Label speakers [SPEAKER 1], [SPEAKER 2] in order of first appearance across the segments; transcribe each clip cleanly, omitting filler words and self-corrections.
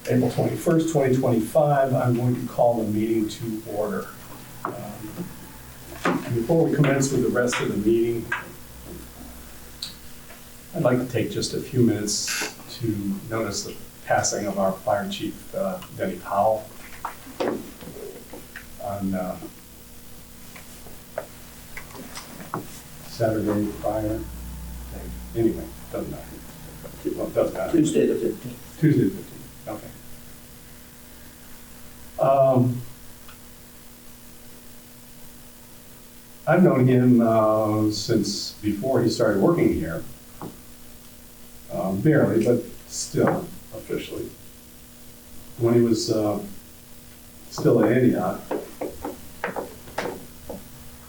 [SPEAKER 1] April 21st, 2025. I'm going to call the meeting to order. Before we commence with the rest of the meeting, I'd like to take just a few minutes to notice the passing of our Fire Chief, Denny Powell, on Saturday prior. Anyway, doesn't matter. Well, it does matter.
[SPEAKER 2] Tuesday the 15th.
[SPEAKER 1] Tuesday the 15th, okay. I've known him since before he started working here. Barely, but still officially. When he was still at Antioch.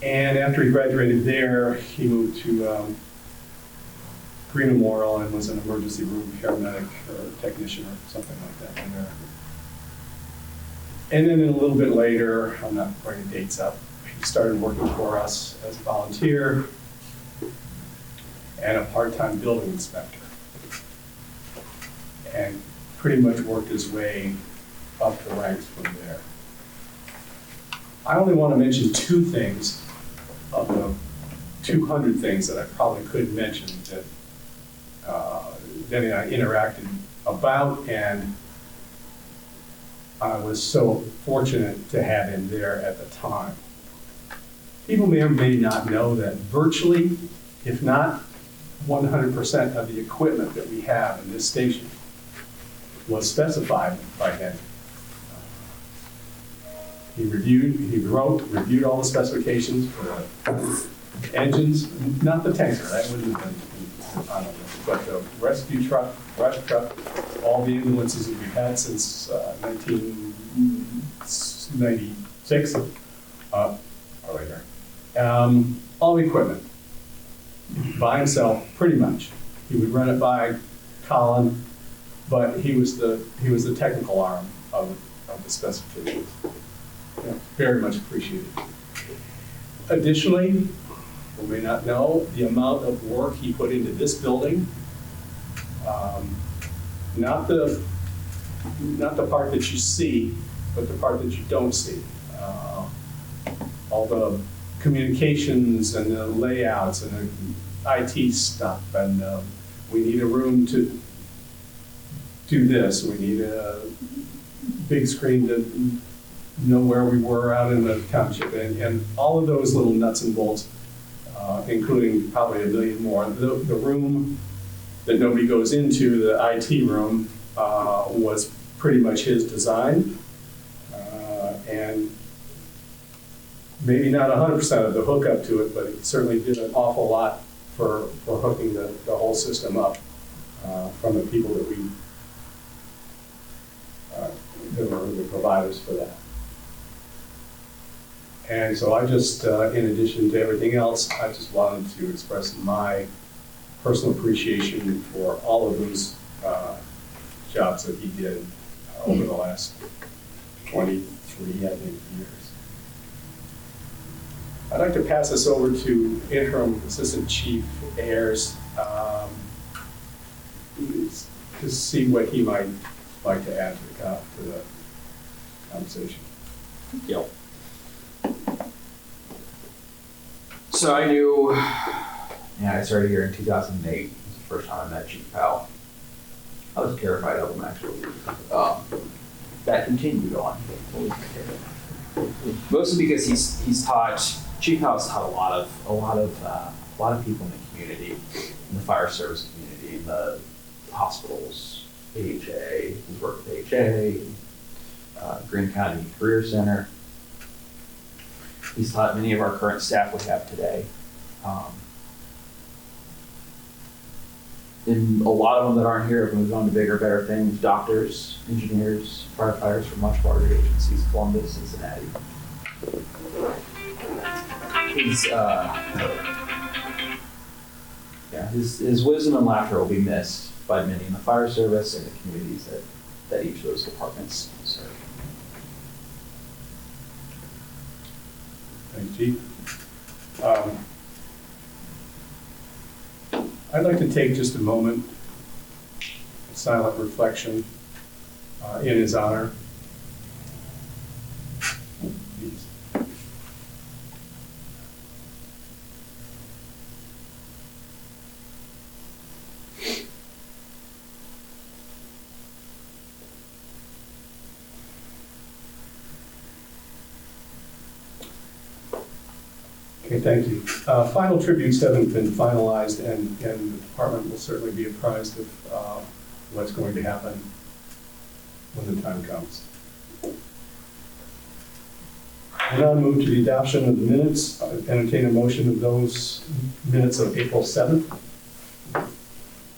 [SPEAKER 1] And after he graduated there, he moved to Green Memorial and was an emergency room paramedic or technician or something like that in there. And then a little bit later, I'm not bringing dates up, he started working for us as a volunteer and a part-time building inspector. And pretty much worked his way up the ranks from there. I only want to mention two things of the 200 things that I probably could mention that Denny and I interacted about, and I was so fortunate to have him there at the time. People may or may not know that virtually, if not 100% of the equipment that we have in this station was specified by him. He reviewed all the specifications for the engines, not the tanker, that wouldn't have been, I don't know, but the rescue truck, brush truck, all the ambulances that we've had since 1996 or later. All the equipment by himself, pretty much. He would run it by Colin, but he was the technical arm of the specifications. Yeah, very much appreciated. Additionally, you may not know the amount of work he put into this building. Not the part that you see, but the part that you don't see. All the communications and the layouts and the IT stuff, and we need a room to do this. We need a big screen to know where we were out in the township, and all of those little nuts and bolts, including probably a million more. The room that nobody goes into, the IT room, was pretty much his design, and maybe not 100% of the hookup to it, but he certainly did an awful lot for hooking the whole system up from the people that were the providers for that. And so I just, in addition to everything else, I just wanted to express my personal appreciation for all of those jobs that he did over the last 23, I think, years. I'd like to pass this over to Interim Assistant Chief Ayers to see what he might like to add to the conversation.
[SPEAKER 3] Yep. So I knew, I started here in 2008. It was the first time I met Chief Powell. I was terrified of him, actually. That continued on. Mostly because Chief Powell's taught a lot of people in the community, in the fire service community, in the hospitals, AHA. He's worked with AHA, Greene County Career Center. He's taught many of our current staff we have today. And a lot of them that aren't here have moved on to bigger, better things: doctors, engineers, firefighters from much larger agencies, Columbus, Cincinnati. His wisdom and laughter will be missed by many in the fire service and the communities that each of those departments serve.
[SPEAKER 1] Thanks, Chief. I'd like to take just a moment, a silent reflection, in his honor. Okay, thank you. Final tributes haven't been finalized, and the department will certainly be apprised of what's going to happen when the time comes. We'll now move to the adoption of the minutes. Entertain a motion of those minutes of April 7th.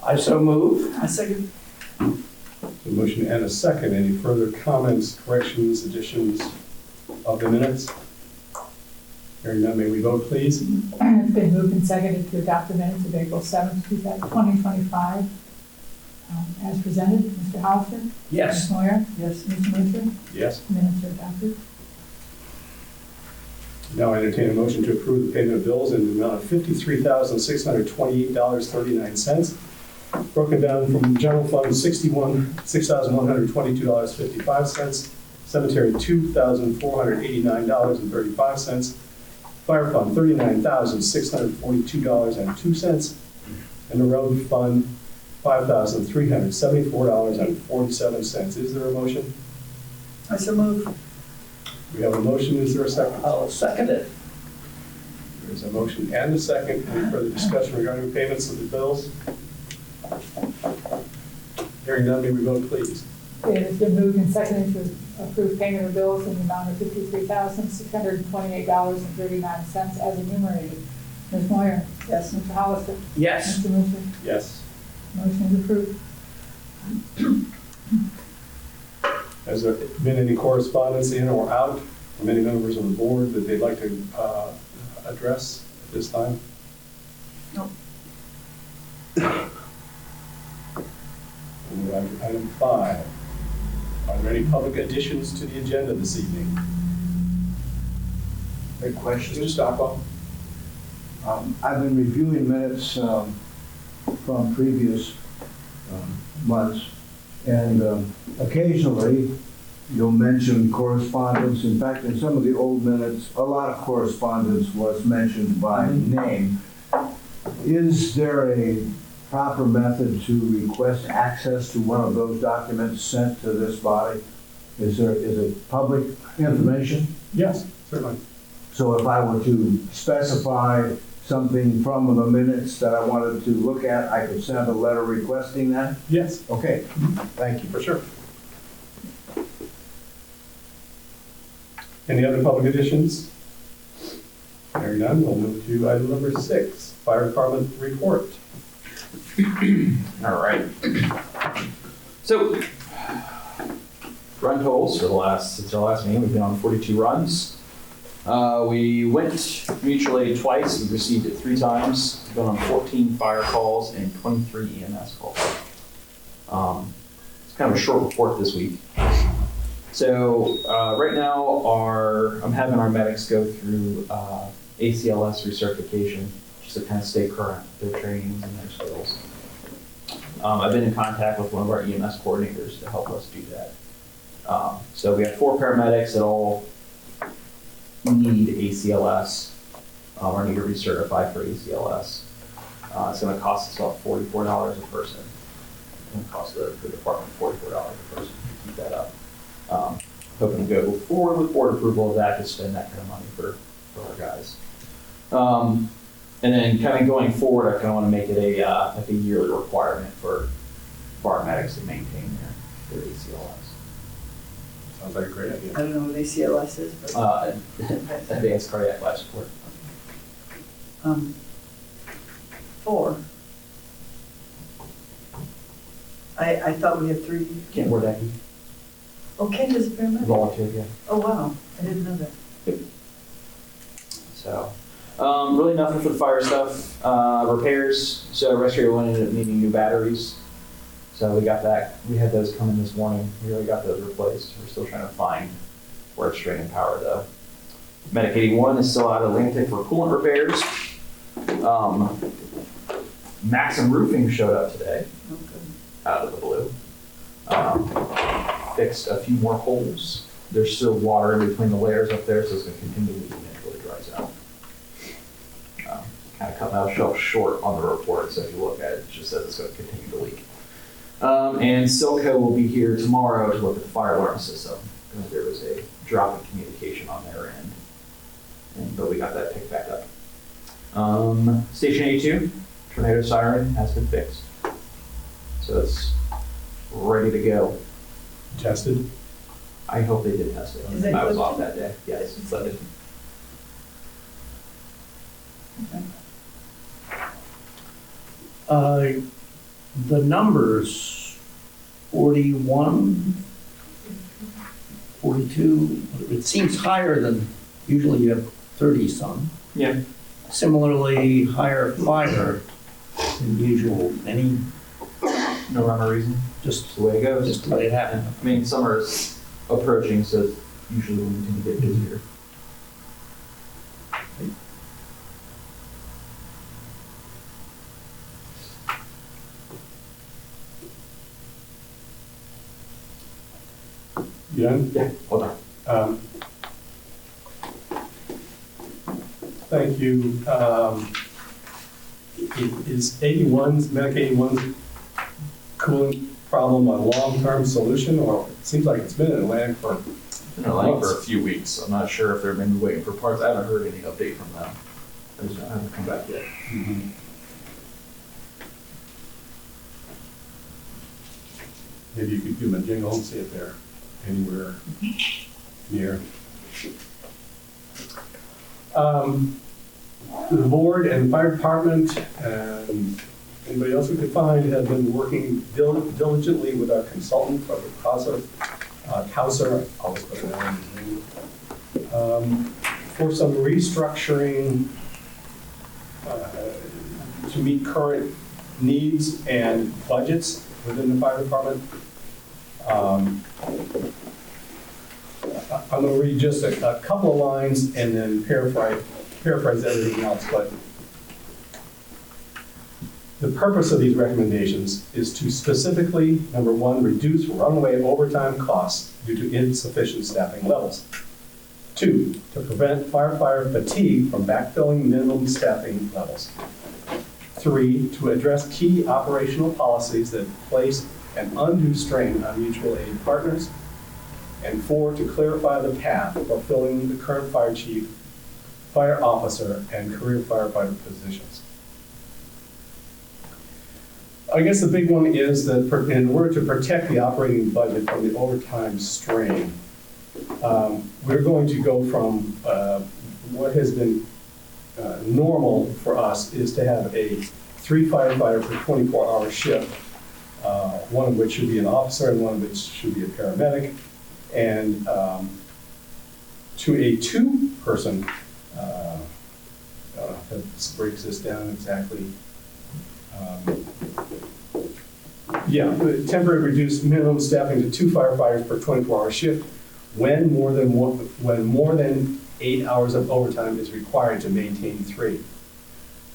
[SPEAKER 2] I so move.
[SPEAKER 4] I second.
[SPEAKER 1] A motion and a second. Any further comments, corrections, additions of the minutes? Hearing none, may we vote, please?
[SPEAKER 4] It's been moved and seconded to adopt the minutes of April 7th, 2025. As presented, Mr. Hollister?
[SPEAKER 2] Yes.
[SPEAKER 4] Ms. Moyer? Yes. Mr. Mitchell?
[SPEAKER 1] Yes.
[SPEAKER 4] Minutes are adopted.
[SPEAKER 1] Now I entertain a motion to approve the payment of bills in the amount of $53,628.39, broken down from general fund $6,122.55, cemetery $2,489.35, fire fund $39,642.02, and the road fund $5,374.47. Is there a motion?
[SPEAKER 4] I so move.
[SPEAKER 1] We have a motion. Is there a second?
[SPEAKER 2] I'll second it.
[SPEAKER 1] There's a motion and a second. Any further discussion regarding payments of the bills? Hearing none, may we vote, please?
[SPEAKER 4] It has been moved and seconded to approve payment of bills in the amount of $53,628.39 as enumerated. Ms. Moyer? Yes. Mr. Hollister?
[SPEAKER 2] Yes.
[SPEAKER 4] Mr. Mitchell?
[SPEAKER 1] Yes.
[SPEAKER 4] Motion is approved.
[SPEAKER 1] Has there been any correspondence in or out from any members of the board that they'd like to address at this time?
[SPEAKER 4] No.
[SPEAKER 1] Item 5. Are there any public additions to the agenda this evening?
[SPEAKER 5] Great question.
[SPEAKER 1] Mr. Stockwell?
[SPEAKER 5] I've been reviewing minutes from previous months, and occasionally you'll mention correspondence. In fact, in some of the old minutes, a lot of correspondence was mentioned by name. Is there a proper method to request access to one of those documents sent to this body? Is it public information?
[SPEAKER 1] Yes, certainly.
[SPEAKER 5] So if I were to specify something from the minutes that I wanted to look at, I could send a letter requesting that?
[SPEAKER 1] Yes,
[SPEAKER 5] Okay, thank you.
[SPEAKER 1] for sure. Any other public additions? Hearing none, we'll move to item number 6, fire department report.
[SPEAKER 3] All right. So, run totals for since our last meeting, we've been on 42 runs. We went mutual aid twice. We received it 3 times. We've been on 14 fire calls and 23 EMS calls. It's kind of a short report this week. So right now, I'm having our medics go through ACLS recertification, just to kind of stay current with their trainings and their skills. I've been in contact with one of our EMS coordinators to help us do that. So we have 4 paramedics that all need ACLS or need to recertify for ACLS. It's going to cost us about $44 a person. It's going to cost the department $44 a person to keep that up. Hoping to go forward with board approval of that to spend that kind of money for our guys. And then kind of going forward, I kind of want to make it a yearly requirement for our medics to maintain their ACLS.
[SPEAKER 1] Sounds like a great idea.
[SPEAKER 6] I don't know what ACLS is, but
[SPEAKER 3] Advanced cardiac life support.
[SPEAKER 6] 4. I thought we had 3.
[SPEAKER 3] Kent Wardecki,
[SPEAKER 6] Oh, Kent is a paramedic?
[SPEAKER 3] volunteer, yeah.
[SPEAKER 6] Oh, wow, I didn't know that.
[SPEAKER 3] So, really nothing for the fire stuff. Repairs, so Restorator One ended up needing new batteries. So we got that, we had those come in this morning. We already got those replaced. We're still trying to find where it's draining power though. Medic 81 is still out of Atlantic for coolant repairs. Maxim Roofing showed up today,
[SPEAKER 6] Oh, good.
[SPEAKER 3] out of the blue. fixed a few more holes. There's still water in between the layers up there, so it's going to continue leaking until it dries out. Kind of cut myself short on the report, so if you look at it, it just says it's going to continue to leak. And Silco will be here tomorrow to look at the fire alarm system, because there was a drop in communication on their end. But we got that picked back up. Station A2, tornado siren has been fixed. So it's ready to go.
[SPEAKER 1] Tested?
[SPEAKER 3] I hope they did test it.
[SPEAKER 6] Is it
[SPEAKER 3] I was
[SPEAKER 6] good?
[SPEAKER 3] off that day. Yes, it's like it.
[SPEAKER 2] The numbers, 41, 42, it seems higher than, usually you have 30-some.
[SPEAKER 3] Yeah.
[SPEAKER 2] Similarly, higher fire than usual. Any,
[SPEAKER 3] No rhyme or reason.
[SPEAKER 2] just,
[SPEAKER 3] Just the way it goes.
[SPEAKER 2] just the way it happened.
[SPEAKER 3] I mean, summer is approaching, so usually when we tend to get busier.
[SPEAKER 1] You done?
[SPEAKER 3] Yeah, hold on.
[SPEAKER 1] Thank you. Is 81's, Medic 81's cooling problem a long-term solution, or it seems like it's been in Atlantic for
[SPEAKER 3] Been in line for a few weeks. I'm not sure if they're maybe waiting for parts. I haven't heard any update from them. I haven't come back yet.
[SPEAKER 1] Maybe you could give them a jingle and see if they're anywhere near. The board and fire department and anybody else we could find have been working diligently with our consultant for the Kauser, always put it down, for some restructuring to meet current needs and budgets within the fire department. I'm going to read just a couple of lines and then paraphrase everything else, but the purpose of these recommendations is to specifically, number one, reduce runaway overtime costs due to insufficient staffing levels. 2, to prevent firefighter fatigue from backfilling minimum staffing levels. 3, to address key operational policies that place an undue strain on mutual aid partners. And 4, to clarify the path for filling the current fire chief, fire officer, and career firefighter positions. I guess the big one is that in order to protect the operating budget from the overtime strain, we're going to go from what has been normal for us is to have a 3 firefighter per 24-hour shift, one of which should be an officer and one of which should be a paramedic, and to a 2-person, this breaks this down exactly. Temporary reduced minimum staffing to 2 firefighters per 24-hour shift when more than 8 hours of overtime is required to maintain 3.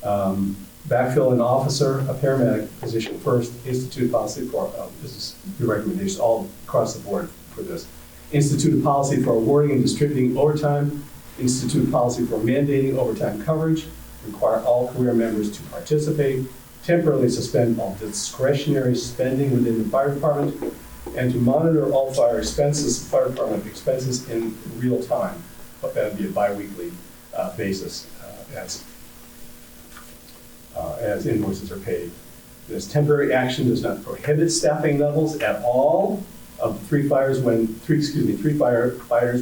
[SPEAKER 1] Backfill an officer, a paramedic position first, institute policy for, this is your recommendations all across the board for this. Institute a policy for awarding and distributing overtime, institute a policy for mandating overtime coverage, require all career members to participate, temporarily suspend all discretionary spending within the fire department, and to monitor all fire department expenses in real time. But that would be a bi-weekly basis as invoices are paid. This temporary action does not prohibit staffing levels at all of 3 firefighters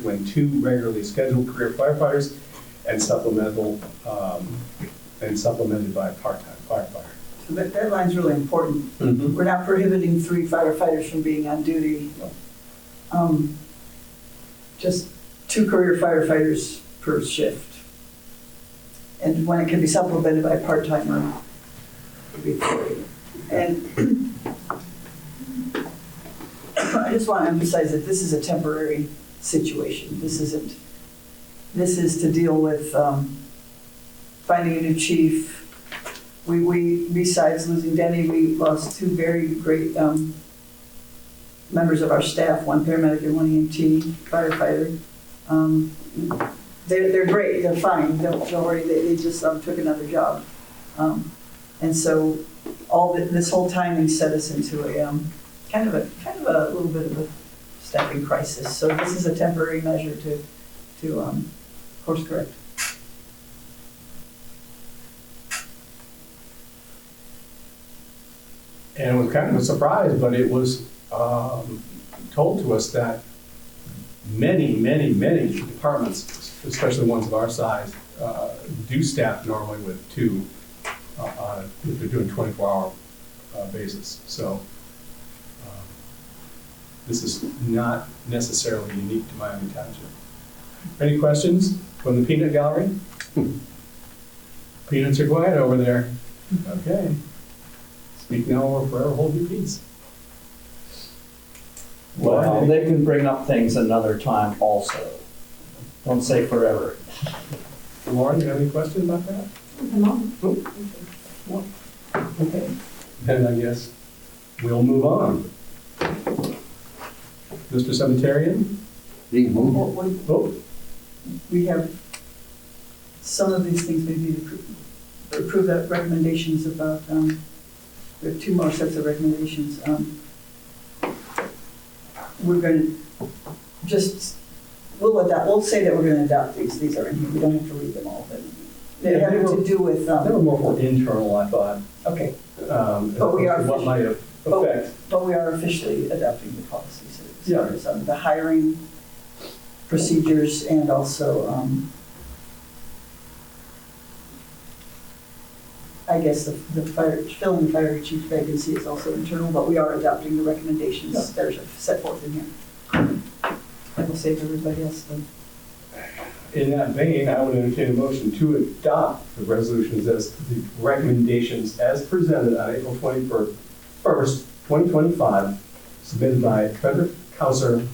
[SPEAKER 1] when 2 regularly scheduled career firefighters and supplemented by a part-time firefighter.
[SPEAKER 6] So that line's really important.
[SPEAKER 1] Mm-hmm.
[SPEAKER 6] We're not prohibiting 3 firefighters from being on duty. Just 2 career firefighters per shift. And when it can be supplemented by a part-timer, it would be 3. And I just want to emphasize that this is a temporary situation. This is to deal with finding a new chief. We besides losing Denny, we lost 2 very great members of our staff, one paramedic and one EMT firefighter. They're great, they're fine, don't worry, they just took another job. And so this whole timing set us into a kind of a little bit of a staffing crisis. So this is a temporary measure to course correct.
[SPEAKER 1] And it was kind of a surprise, but it was told to us that many departments, especially ones of our size, do staff normally with two if they're doing 24-hour basis. So this is not necessarily unique to Miami Township. Any questions from the peanut gallery? Peanuts are quiet over there. Okay. Speak now or forever hold your peace.
[SPEAKER 2] Well, they can bring up things another time also. Don't say forever.
[SPEAKER 1] Lauren, you have any questions about that? Okay. Then I guess we'll move on. Mr. Cemeterian? Oh,
[SPEAKER 6] We have some of these things maybe approve that recommendations about, there are two more sets of recommendations. We're going to we'll say that we're going to adopt these are in here. We don't have to read them all, but they have to do with.
[SPEAKER 1] they were more for internal, I thought.
[SPEAKER 6] Okay.
[SPEAKER 1] But we are what might affect.
[SPEAKER 6] But we are officially adopting the policies as
[SPEAKER 1] Yeah.
[SPEAKER 6] far as the hiring procedures and also, I guess the filling the fire chief vacancy is also internal, but we are adopting the recommendations that are set forth in here. I will save everybody else then.
[SPEAKER 1] In that vein, I would entertain a motion to adopt the resolutions as the recommendations as presented on April 1st, 2025, submitted by Frederick Kauser,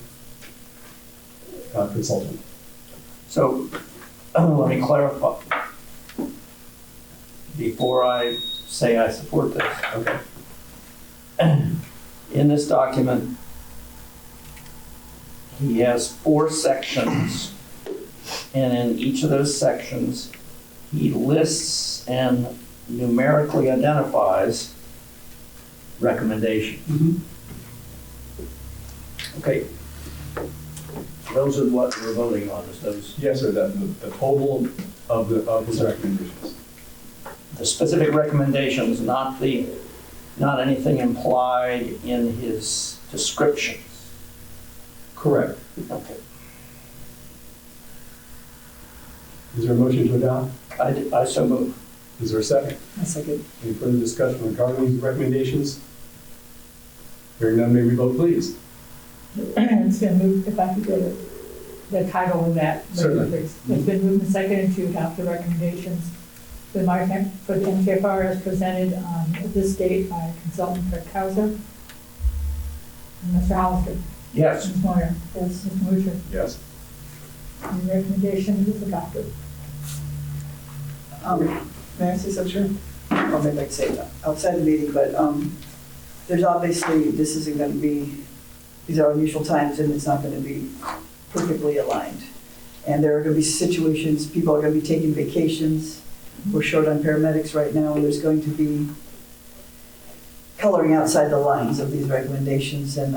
[SPEAKER 1] consultant.
[SPEAKER 2] So let me clarify before I say I support this.
[SPEAKER 1] Okay.
[SPEAKER 2] In this document, he has 4 sections, and in each of those sections, he lists and numerically identifies recommendations.
[SPEAKER 1] Mm-hmm.
[SPEAKER 2] Okay. Those are what we're voting on, is those,
[SPEAKER 1] Yes, sir, the total of his recommendations.
[SPEAKER 2] the specific recommendations, not anything implied in his descriptions.
[SPEAKER 1] Correct.
[SPEAKER 2] Okay.
[SPEAKER 1] Is there a motion to adopt?
[SPEAKER 2] I so move.
[SPEAKER 1] Is there a second?
[SPEAKER 6] A second.
[SPEAKER 1] Any further discussion regarding these recommendations? Hearing none, may we vote, please?
[SPEAKER 4] It's been moved, if I could get the title of that.
[SPEAKER 1] Certainly.
[SPEAKER 4] Please. It's been moved and seconded to adopt the recommendations for the MTFR as presented on this date by consultant Fred Kauser. And Mr. Hollister.
[SPEAKER 2] Yes.
[SPEAKER 4] Ms. Moyer. Yes. Ms. Mutcher.
[SPEAKER 1] Yes.
[SPEAKER 4] And the recommendation is adopted.
[SPEAKER 6] May I say something? Or maybe I could say it outside the meeting, but there's obviously, this isn't going to be, these are unusual times and it's not going to be perfectly aligned. And there are going to be situations, people are going to be taking vacations. We're short on paramedics right now, and there's going to be coloring outside the lines of these recommendations. And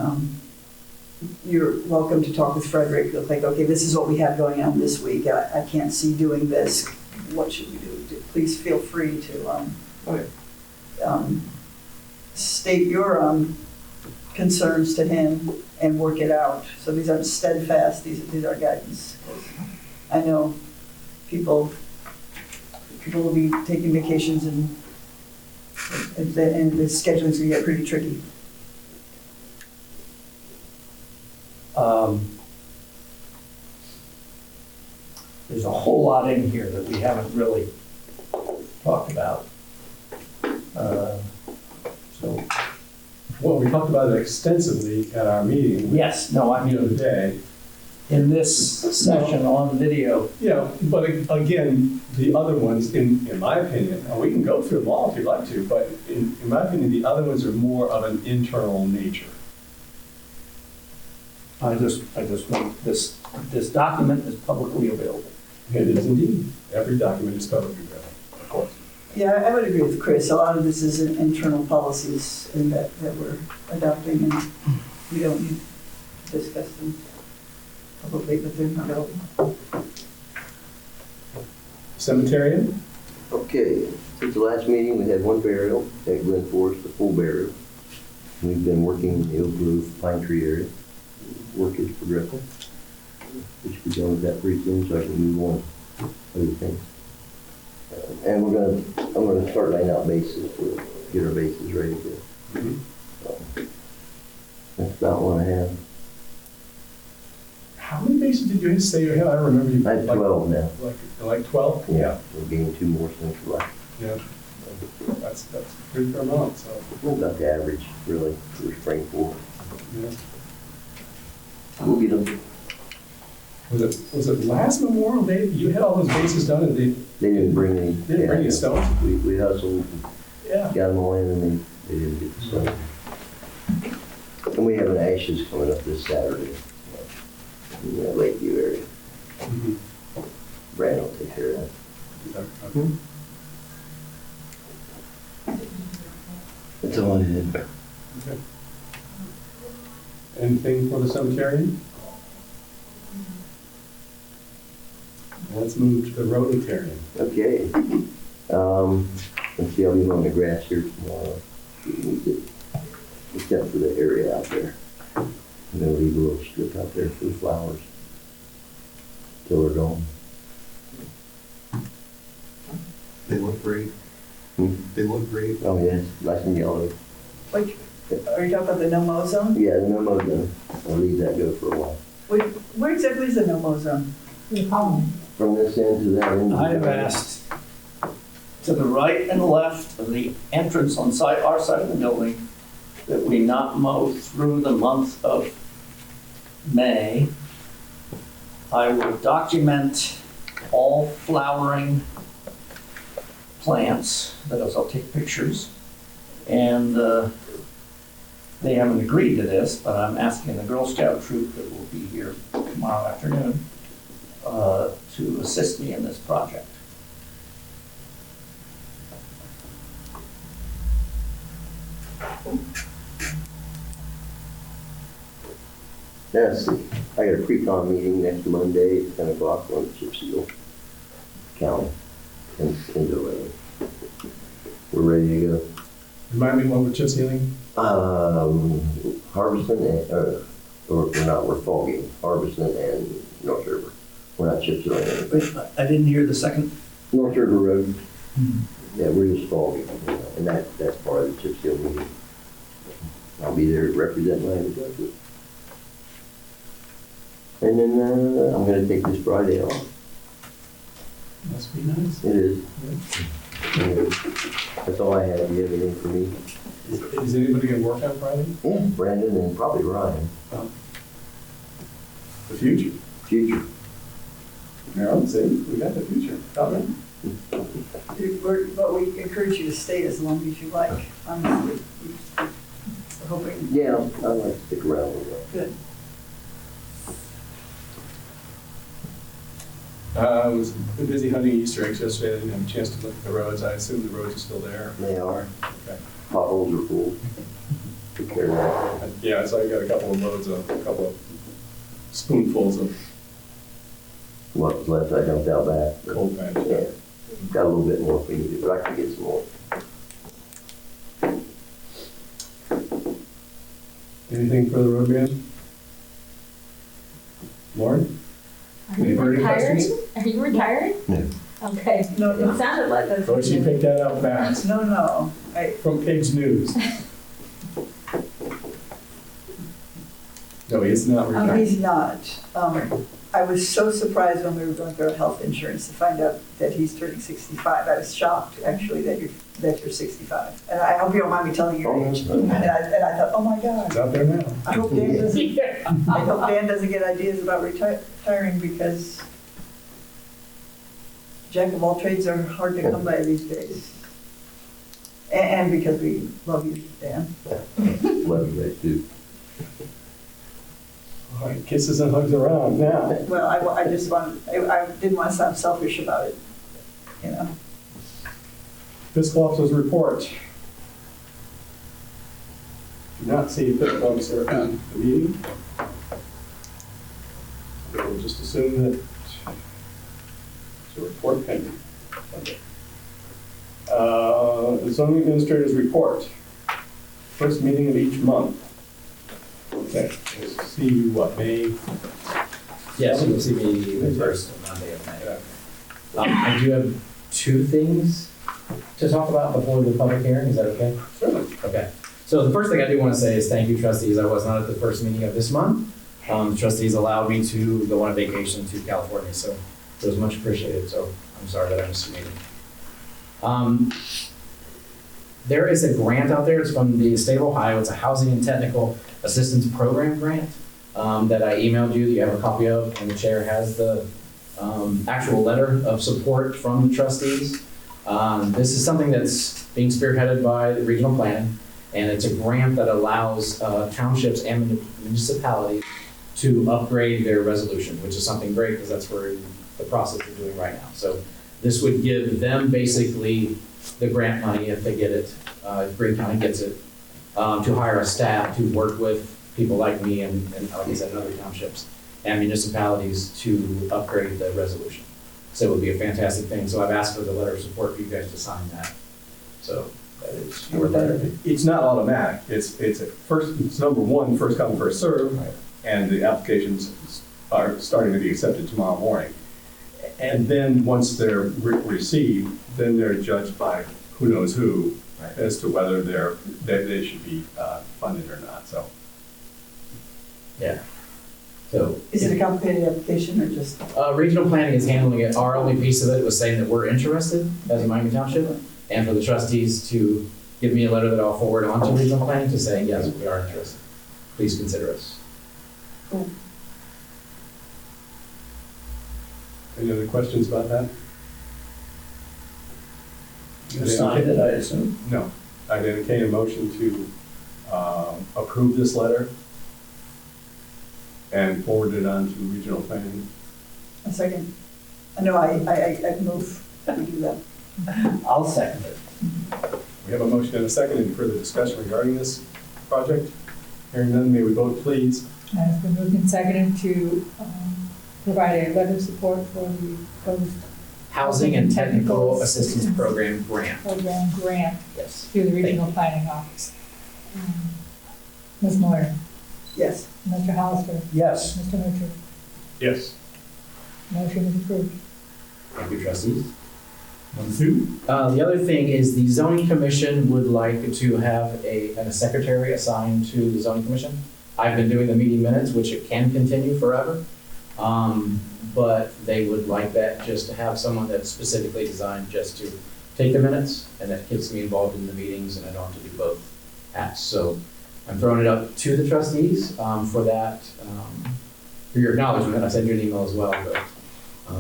[SPEAKER 6] you're welcome to talk with Frederick. Like, okay, this is what we have going on this week. I can't see doing this. What should we do? Please feel free to state your concerns to him and work it out. So these aren't steadfast, these are guidance. I know people will be taking vacations and the scheduling's gonna get pretty tricky.
[SPEAKER 2] There's a whole lot in here that we haven't really talked about. So,
[SPEAKER 1] Well, we talked about it extensively at our meeting
[SPEAKER 2] yes, no, I
[SPEAKER 1] the other
[SPEAKER 2] mean,
[SPEAKER 1] day.
[SPEAKER 2] in this session on video,
[SPEAKER 1] Yeah, but again, the other ones, in my opinion, and we can go through them all if you'd like to, but in my opinion, the other ones are more of an internal nature.
[SPEAKER 2] I just want, this document is publicly available.
[SPEAKER 1] It is indeed. Every document is publicly available, of course.
[SPEAKER 6] Yeah, I would agree with Chris. A lot of this is internal policies and that we're adopting, and we don't need to discuss them publicly, but they're not available.
[SPEAKER 1] Cemetery?
[SPEAKER 7] Okay, since the last meeting, we had one burial at Glen Forest, a full burial. We've been working in the oak grove pine tree area. Work is progressing. We should be done with that pretty soon so I can move on to other things. And I'm gonna start laying out bases to get our bases ready to. So, that's about what I have.
[SPEAKER 1] How many bases did you say you had? I don't remember you.
[SPEAKER 7] I have 12 now.
[SPEAKER 1] Like 12?
[SPEAKER 7] Yeah, we're getting 2 more since July.
[SPEAKER 1] Yeah. That's pretty fair amount, so,
[SPEAKER 7] We're about the average, really, for spring forward.
[SPEAKER 1] yeah.
[SPEAKER 7] We'll get them.
[SPEAKER 1] Was it last Memorial Day, you had all those bases done and they
[SPEAKER 7] They didn't bring any.
[SPEAKER 1] didn't bring any stones?
[SPEAKER 7] We hustled,
[SPEAKER 1] Yeah.
[SPEAKER 7] got them all in, and they didn't get the stone. And we have an ashes coming up this Saturday in the Lakeview area.
[SPEAKER 1] Mhm.
[SPEAKER 7] Brad will take care of that.
[SPEAKER 1] Okay.
[SPEAKER 7] That's all I had.
[SPEAKER 1] Okay. Anything for the cemetery? Let's move to the rotarian.
[SPEAKER 7] Okay. Let's see, I'll be on the grass here tomorrow. Except for the area out there. I'm gonna leave a little strip out there for the flowers. Till they're gone.
[SPEAKER 8] They look great.
[SPEAKER 7] Hmm?
[SPEAKER 8] They look great.
[SPEAKER 7] Oh, yes, nice and yellow.
[SPEAKER 6] Which, are you talking about the no-mow zone?
[SPEAKER 7] Yeah, the no-mow zone. I'll leave that go for a while.
[SPEAKER 6] Where exactly is the no-mow zone?
[SPEAKER 4] The following.
[SPEAKER 7] From this end to that end.
[SPEAKER 2] I have asked to the right and left of the entrance on our side of the building that we not mow through the month of May. I will document all flowering plants, that is, I'll take pictures. And they haven't agreed to this, but I'm asking the Girl Scout troop that will be here tomorrow afternoon to assist me in this project.
[SPEAKER 7] Now, let's see, I got a pre-con meeting next Monday at 10 o'clock on Chip Seal County in Doe. We're ready to go.
[SPEAKER 1] Remind me what we're chip sealing?
[SPEAKER 7] Harvesting and, or we're not, we're fogging, Harvesting and North River. We're not chip sealing anything.
[SPEAKER 2] Wait, I didn't hear the second.
[SPEAKER 7] North River Road, yeah, we're just fogging, and that's part of the chip seal meeting. I'll be there representing my budget. And then, I'm gonna take this Friday off.
[SPEAKER 1] Must be nice.
[SPEAKER 7] It is. Yeah. That's all I have. Do you have anything for me?
[SPEAKER 1] Is anybody gonna work on Friday?
[SPEAKER 7] Yeah, Brandon and probably Ryan.
[SPEAKER 1] The future.
[SPEAKER 7] Future.
[SPEAKER 1] Marilyn, see, we got the future. Got it?
[SPEAKER 6] But we encourage you to stay as long as you like, honestly. We're hoping,
[SPEAKER 7] Yeah, I'd like to stick around a little while.
[SPEAKER 6] good.
[SPEAKER 1] I was busy hunting Easter eggs yesterday. I didn't have a chance to look at the roads. I assume the roads are still there.
[SPEAKER 7] They are.
[SPEAKER 1] Okay.
[SPEAKER 7] Potholes are full. Take care of that.
[SPEAKER 1] Yeah, so I got a couple of loads of, a couple of spoonfuls of
[SPEAKER 7] What was left, I dumped out back.
[SPEAKER 1] cold patch.
[SPEAKER 7] Yeah, got a little bit more if we need it, but I can get some more.
[SPEAKER 1] Anything for the road man? Lauren?
[SPEAKER 9] Are you
[SPEAKER 1] Any burning
[SPEAKER 9] retiring?
[SPEAKER 1] questions?
[SPEAKER 9] Are you retiring?
[SPEAKER 7] No.
[SPEAKER 9] Okay.
[SPEAKER 6] No, no.
[SPEAKER 9] It sounded like that's.
[SPEAKER 1] Oh, she picked that up fast.
[SPEAKER 6] No,
[SPEAKER 1] From Pig's News. No, he's not retired.
[SPEAKER 6] he's not. I was so surprised when we were going through our health insurance to find out that he's turning 65. I was shocked, actually, that you're 65. And I hope you don't mind me telling your age. And I thought, oh my
[SPEAKER 1] It's
[SPEAKER 6] God.
[SPEAKER 1] out there now.
[SPEAKER 6] I hope Dan doesn't get ideas about retiring because jack of all trades are hard to come by these days. And because we love you, Dan.
[SPEAKER 7] Love you guys too.
[SPEAKER 1] Kisses and hugs around now.
[SPEAKER 6] Well, I just want, I didn't want to sound selfish about it, you know.
[SPEAKER 1] Fiscal officer's report. Do not see a fiscal officer at the meeting. We'll just assume that it's a report pending. Okay. The zoning administrator's report. First meeting of each month. Okay, we'll see you, what, May?
[SPEAKER 10] Yes, you'll see me the first Monday of May. I do have two things to talk about before the public hearing. Is that okay?
[SPEAKER 1] Certainly.
[SPEAKER 10] Okay. So the first thing I do want to say is thank you, trustees. I was not at the first meeting of this month. The trustees allowed me to go on a vacation to California, so it was much appreciated. So I'm sorry that I missed the meeting. There is a grant out there. It's from the state of Ohio. It's a housing and technical assistance program grant that I emailed you. That you have a copy of, and the chair has the actual letter of support from the trustees. This is something that's being spearheaded by the regional planning, and it's a grant that allows townships and municipalities to upgrade their resolution, which is something great because that's where the process we're doing right now. So this would give them basically the grant money if they get it, if Greene County gets it, to hire a staff to work with people like me and like I said, in other townships and municipalities to upgrade the resolution. So it would be a fantastic thing. So I've asked for the letter of support for you guys to sign that. So that is your letter.
[SPEAKER 1] It's not automatic. It's number one, first come, first serve,
[SPEAKER 10] Right.
[SPEAKER 1] and the applications are starting to be accepted tomorrow morning. And then once they're received, then they're judged by who knows who
[SPEAKER 10] Right.
[SPEAKER 1] as to whether they should be funded or not. So
[SPEAKER 10] Yeah. So
[SPEAKER 6] Is it a complicated application or just?
[SPEAKER 10] regional planning is handling it. Our only piece of it was saying that we're interested as a Miami Township, and for the trustees to give me a letter that I'll forward on to regional planning to say, yes, we are interested. Please consider us.
[SPEAKER 6] Cool.
[SPEAKER 1] any other questions about that?
[SPEAKER 2] You signed it, I assume?
[SPEAKER 1] No. I'd entertain a motion to approve this letter and forward it on to regional planning.
[SPEAKER 6] A second. No, I move that we do that.
[SPEAKER 2] I'll second it.
[SPEAKER 1] We have a motion and a second. Any further discussion regarding this project? Hearing none, may we vote, please?
[SPEAKER 4] And it's been moved and seconded to provide a letter of support for the proposed
[SPEAKER 10] Housing and Technical Assistance Program grant.
[SPEAKER 4] program grant
[SPEAKER 10] Yes.
[SPEAKER 4] through the Regional Planning Office. Ms. Moyer,
[SPEAKER 6] Yes.
[SPEAKER 4] Mr. Hollister,
[SPEAKER 2] Yes.
[SPEAKER 4] Mr. Mitchell,
[SPEAKER 1] Yes.
[SPEAKER 4] motion is approved.
[SPEAKER 10] Thank you, trustees.
[SPEAKER 1] Number two?
[SPEAKER 10] The other thing is the zoning commission would like to have a secretary assigned to the zoning commission. I've been doing the meeting minutes, which it can continue forever. But they would like that just to have someone that's specifically designed just to take the minutes, and that gets me involved in the meetings, and I don't have to do both acts. So I'm throwing it up to the trustees for that, for your acknowledgement. I sent you an email as well, but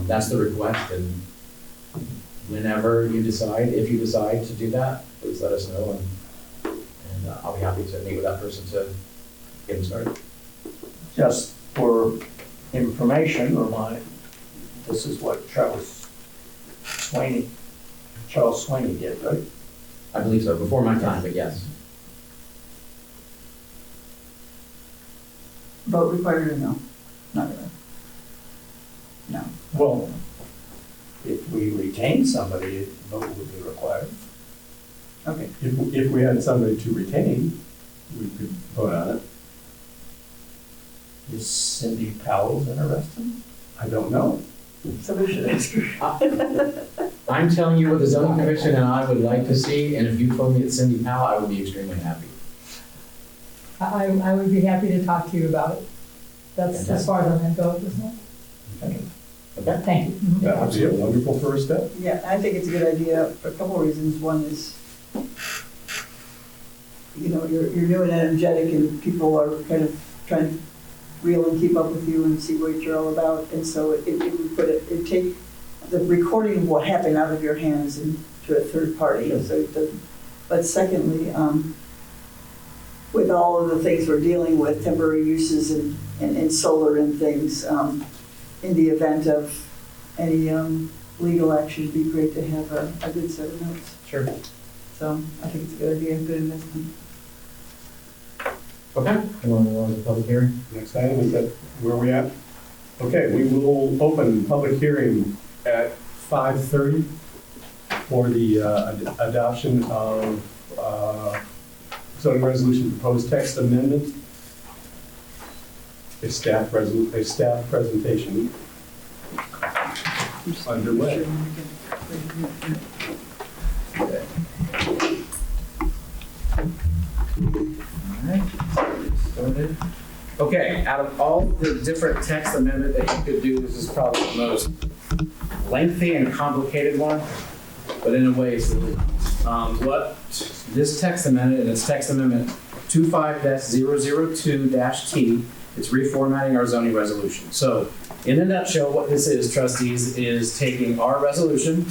[SPEAKER 10] that's the request. And whenever you decide, if you decide to do that, please let us know, and I'll be happy to meet with that person to get them started.
[SPEAKER 2] Just for information, this is what Charles Sweeney did, right?
[SPEAKER 10] I believe so, before my time, but yes.
[SPEAKER 6] Vote required or no? Not really. No.
[SPEAKER 2] Well, if we retain somebody, a vote would be required.
[SPEAKER 6] Okay.
[SPEAKER 1] If we had somebody to retain, we could vote on it.
[SPEAKER 2] Is Cindy Powell interested?
[SPEAKER 1] I don't know.
[SPEAKER 6] Somebody should ask her.
[SPEAKER 10] I'm telling you what the zoning commission and I would like to see, and if you told me it's Cindy Powell, I would be extremely happy.
[SPEAKER 4] I would be happy to talk to you about it. That's as far as I'm going to go, isn't it?
[SPEAKER 10] Okay?
[SPEAKER 4] Thank you. Mhm.
[SPEAKER 1] That would be a wonderful first step.
[SPEAKER 6] Yeah, I think it's a good idea for a couple of reasons. One is, you know, you're new and energetic, and people are kind of trying to reel and keep up with you and see what you're all about. And so it would it'd take the recording of what happened out of your hands and to a third party. So it doesn't. But secondly, with all of the things we're dealing with, temporary uses and solar and things, in the event of any legal action, it'd be great to have a good set of notes.
[SPEAKER 10] Sure.
[SPEAKER 6] So I think it's a good idea, a good investment.
[SPEAKER 10] Okay. You want to go on to the public hearing?
[SPEAKER 1] Next item, is that where we at? Okay, we will open public hearing at 5:30 for the adoption of zoning resolution proposed text amendment. A staff presentation underway.
[SPEAKER 10] Started. Okay, out of all the different text amendment that you could do, this is probably the most lengthy and complicated one, but in a way it's what this text amendment, and it's text amendment 25-002-T, it's reformatting our zoning resolution. So in a nutshell, what this is, trustees, is taking our resolution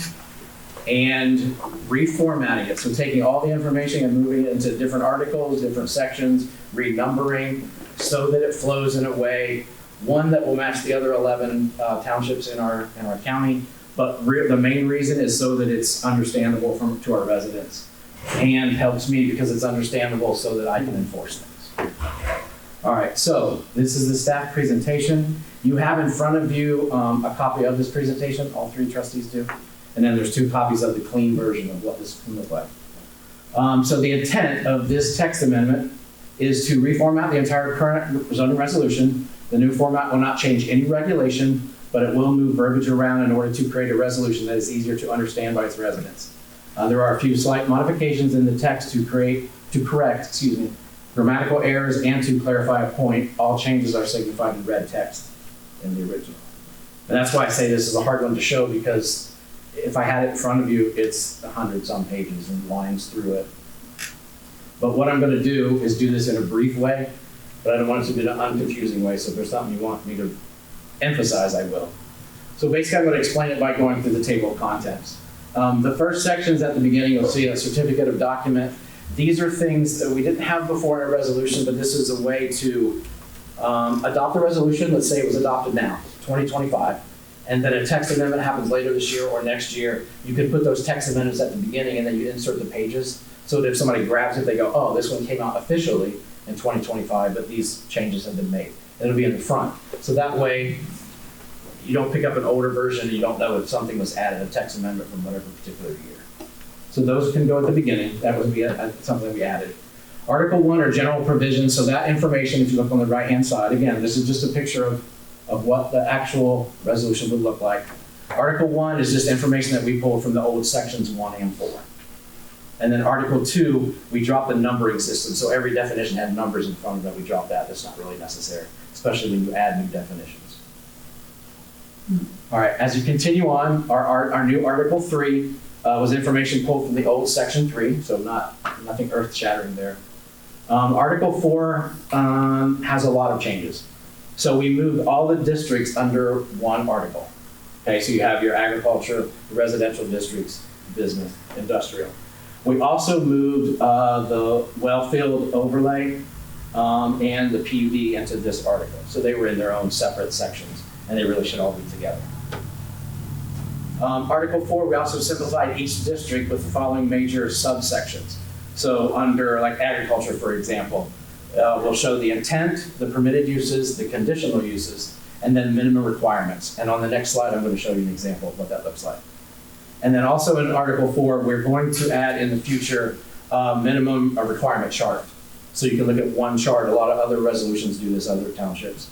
[SPEAKER 10] and reformatting it. So taking all the information and moving it into different articles, different sections, renumbering, so that it flows in a way, one that will match the other 11 townships in our county, but the main reason is so that it's understandable to our residents, and helps me because it's understandable so that I can enforce things. All right, so this is the staff presentation. You have in front of you a copy of this presentation, all three trustees do. And then there's 2 copies of the clean version of what this can look like. So the intent of this text amendment is to reformat the entire current zoning resolution. The new format will not change any regulation, but it will move verbiage around in order to create a resolution that is easier to understand by its residents. There are a few slight modifications in the text to correct, grammatical errors and to clarify a point. All changes are signified in red text in the original. And that's why I say this is a hard one to show, because if I had it in front of you, it's 100-some pages and lines through it. But what I'm going to do is do this in a brief way, but I don't want it to be in an unconfusing way, so if there's something you want me to emphasize, I will. So basically, I'm going to explain it by going through the table of contents. The first sections at the beginning, you'll see a certificate of document. These are things that we didn't have before in a resolution, but this is a way to adopt a resolution. Let's say it was adopted now, 2025. And then a text amendment happens later this year or next year, you can put those text amendments at the beginning and then you insert the pages. So that if somebody grabs it, they go, oh, this one came out officially in 2025, but these changes have been made. And it'll be in the front. So that way, you don't pick up an older version and you don't know if something was added, a text amendment from whatever particular year. So those can go at the beginning. That would be something we added. Article 1 are general provisions. So that information, if you look on the right-hand side, again, this is just a picture of what the actual resolution would look like. Article 1 is just information that we pulled from the old sections 1 and 4. And then Article 2, we dropped the numbering system. So every definition had numbers in front of it. We dropped that. That's not really necessary, especially when you add new definitions. All right, as you continue on, our new Article 3 was information pulled from the old Section 3, so nothing earth-shattering there. Article 4 has a lot of changes. So we moved all the districts under one article. Okay, so you have your agriculture, residential districts, business, industrial. We also moved the well-field overlay and the PUD into this article. So they were in their own separate sections, and they really should all be together. Article 4, we also simplified each district with the following major subsections. So under like agriculture, for example, we'll show the intent, the permitted uses, the conditional uses, and then minimum requirements. And on the next slide, I'm going to show you an example of what that looks like. And then also in Article 4, we're going to add in the future minimum requirement chart. So you can look at one chart. A lot of other resolutions do this, other townships,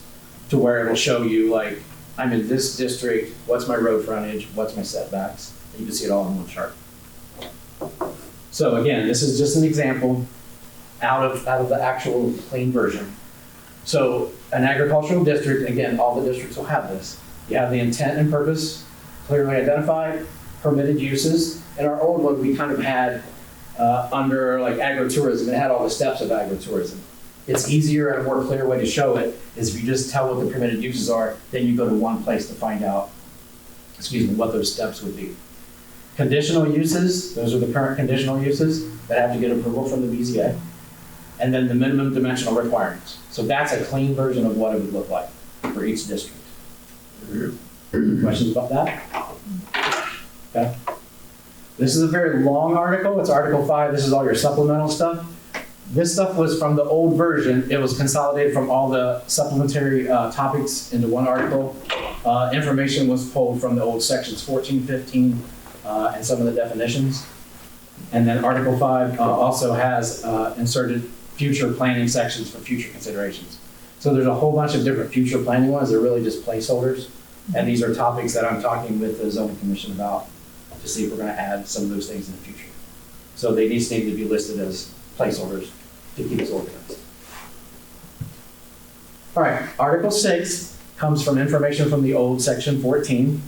[SPEAKER 10] to where it will show you like, I'm in this district, what's my road frontage, what's my setbacks, and you can see it all in one chart. So again, this is just an example out of the actual clean version. So an agricultural district, again, all the districts will have this. You have the intent and purpose clearly identified, permitted uses. In our old one, we kind of had under like agritourism, it had all the steps of agritourism. It's easier and a more clear way to show it is if you just tell what the permitted uses are, then you go to one place to find out, what those steps would be. Conditional uses, those are the current conditional uses that have to get approval from the BZA. and then the minimum dimensional requirements. So that's a clean version of what it would look like for each district. Questions about that? Okay. This is a very long article. It's Article 5. This is all your supplemental stuff. This stuff was from the old version. It was consolidated from all the supplementary topics into one article. Information was pulled from the old sections 14, 15, and some of the definitions. And then Article 5 also has inserted future planning sections for future considerations. So there's a whole bunch of different future planning ones. They're really just placeholders. And these are topics that I'm talking with the zoning commission about to see if we're going to add some of those things in the future. So they just need to be listed as placeholders to keep us organized. All right, Article 6 comes from information from the old section 14.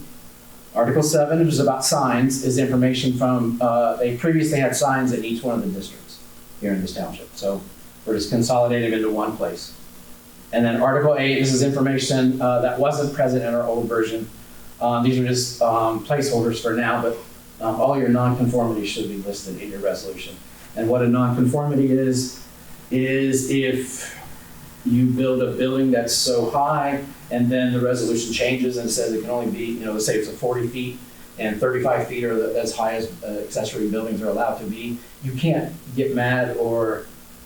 [SPEAKER 10] Article 7, which is about signs, is information from, they previously had signs in each one of the districts here in this township. So we're just consolidating them into one place. And then Article 8, this is information that wasn't present in our old version. These are just placeholders for now, but all your nonconformities should be listed in your resolution. And what a nonconformity is if you build a building that's so high and then the resolution changes and says it can only be, let's say it's a 40 feet and 35 feet are as high as accessory buildings are allowed to be, you can't get mad or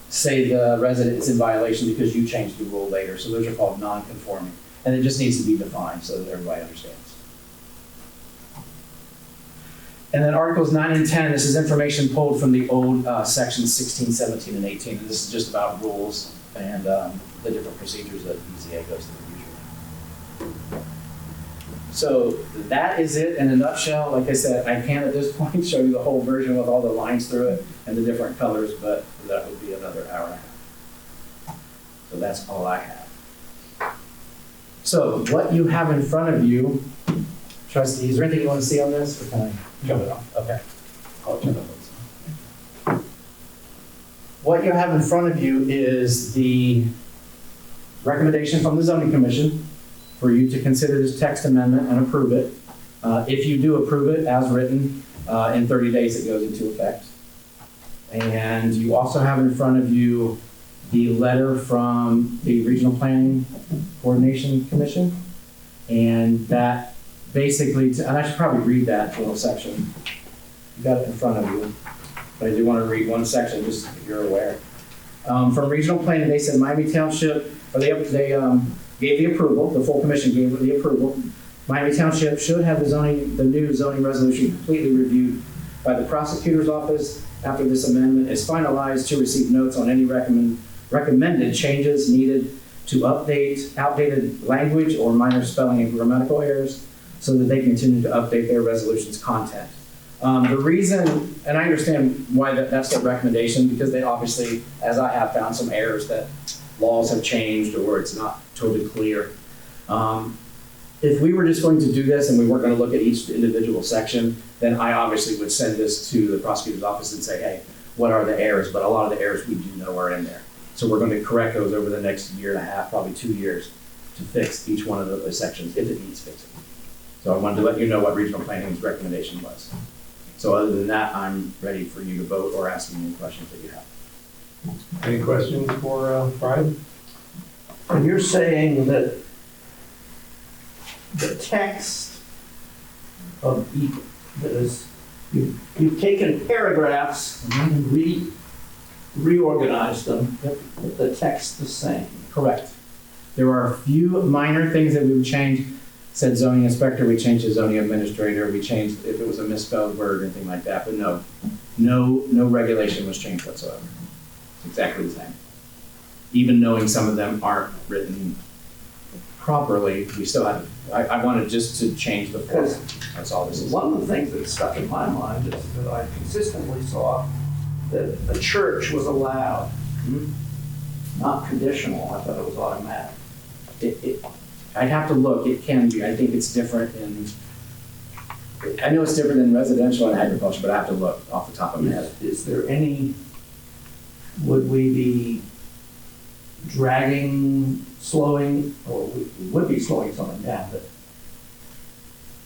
[SPEAKER 10] say the resident is in violation because you changed the rule later. So those are called non-conforming. And it just needs to be defined so that everybody understands. And then Articles 9 and 10, this is information pulled from the old sections 16, 17, and 18. And this is just about rules and the different procedures that BZA goes through usually. So that is it in a nutshell. Like I said, I can't at this point show you the whole version with all the lines through it and the different colors, but that would be another hour and a half. So that's all I have. So what you have in front of you, trustees, is there anything you want to see on this, or can I jump it off? Okay. I'll turn it over. What you have in front of you is the recommendation from the zoning commission for you to consider this text amendment and approve it. If you do approve it as written, in 30 days it goes into effect. And you also have in front of you the letter from the Regional Planning Coordination Commission. And that basically, and I should probably read that little section. You got it in front of you. But I do want to read one section just if you're aware. From Regional Planning, they said Miami Township, or they gave the approval, the full commission gave the approval. Miami Township should have the new zoning resolution completely reviewed by the prosecutor's office after this amendment is finalized to receive notes on any recommended changes needed to update outdated language or minor spelling and grammatical errors so that they continue to update their resolution's content. The reason, and I understand why that's the recommendation, because they obviously, as I have, found some errors that laws have changed or it's not totally clear. If we were just going to do this and we weren't going to look at each individual section, then I obviously would send this to the prosecutor's office and say, hey, what are the errors? But a lot of the errors we do know are in there. So we're going to correct those over the next year and a half, probably 2 years, to fix each one of those sections if it needs fixing. So I wanted to let you know what regional planning's recommendation was. So other than that, I'm ready for you to vote or ask me any questions that you have.
[SPEAKER 1] Any questions for Brian?
[SPEAKER 2] And you're saying that the text of each, you've taken paragraphs and reorganized them, but the text the same.
[SPEAKER 10] Correct. There are a few minor things that we would change. Said zoning inspector, we changed to zoning administrator. We changed if it was a misspelled word or anything like that, but no regulation was changed whatsoever. It's exactly the same. Even knowing some of them aren't written properly, we still have, I wanted just to change the form. That's all this is.
[SPEAKER 2] One of the things that stuck in my mind is that I consistently saw that a church was allowed, not conditional. I thought it was automatic.
[SPEAKER 10] I'd have to look. It can be. I think it's different I know it's different in residential and agriculture, but I have to look off the top of my head.
[SPEAKER 2] Is there any, would we be dragging, slowing, or we would be slowing something down,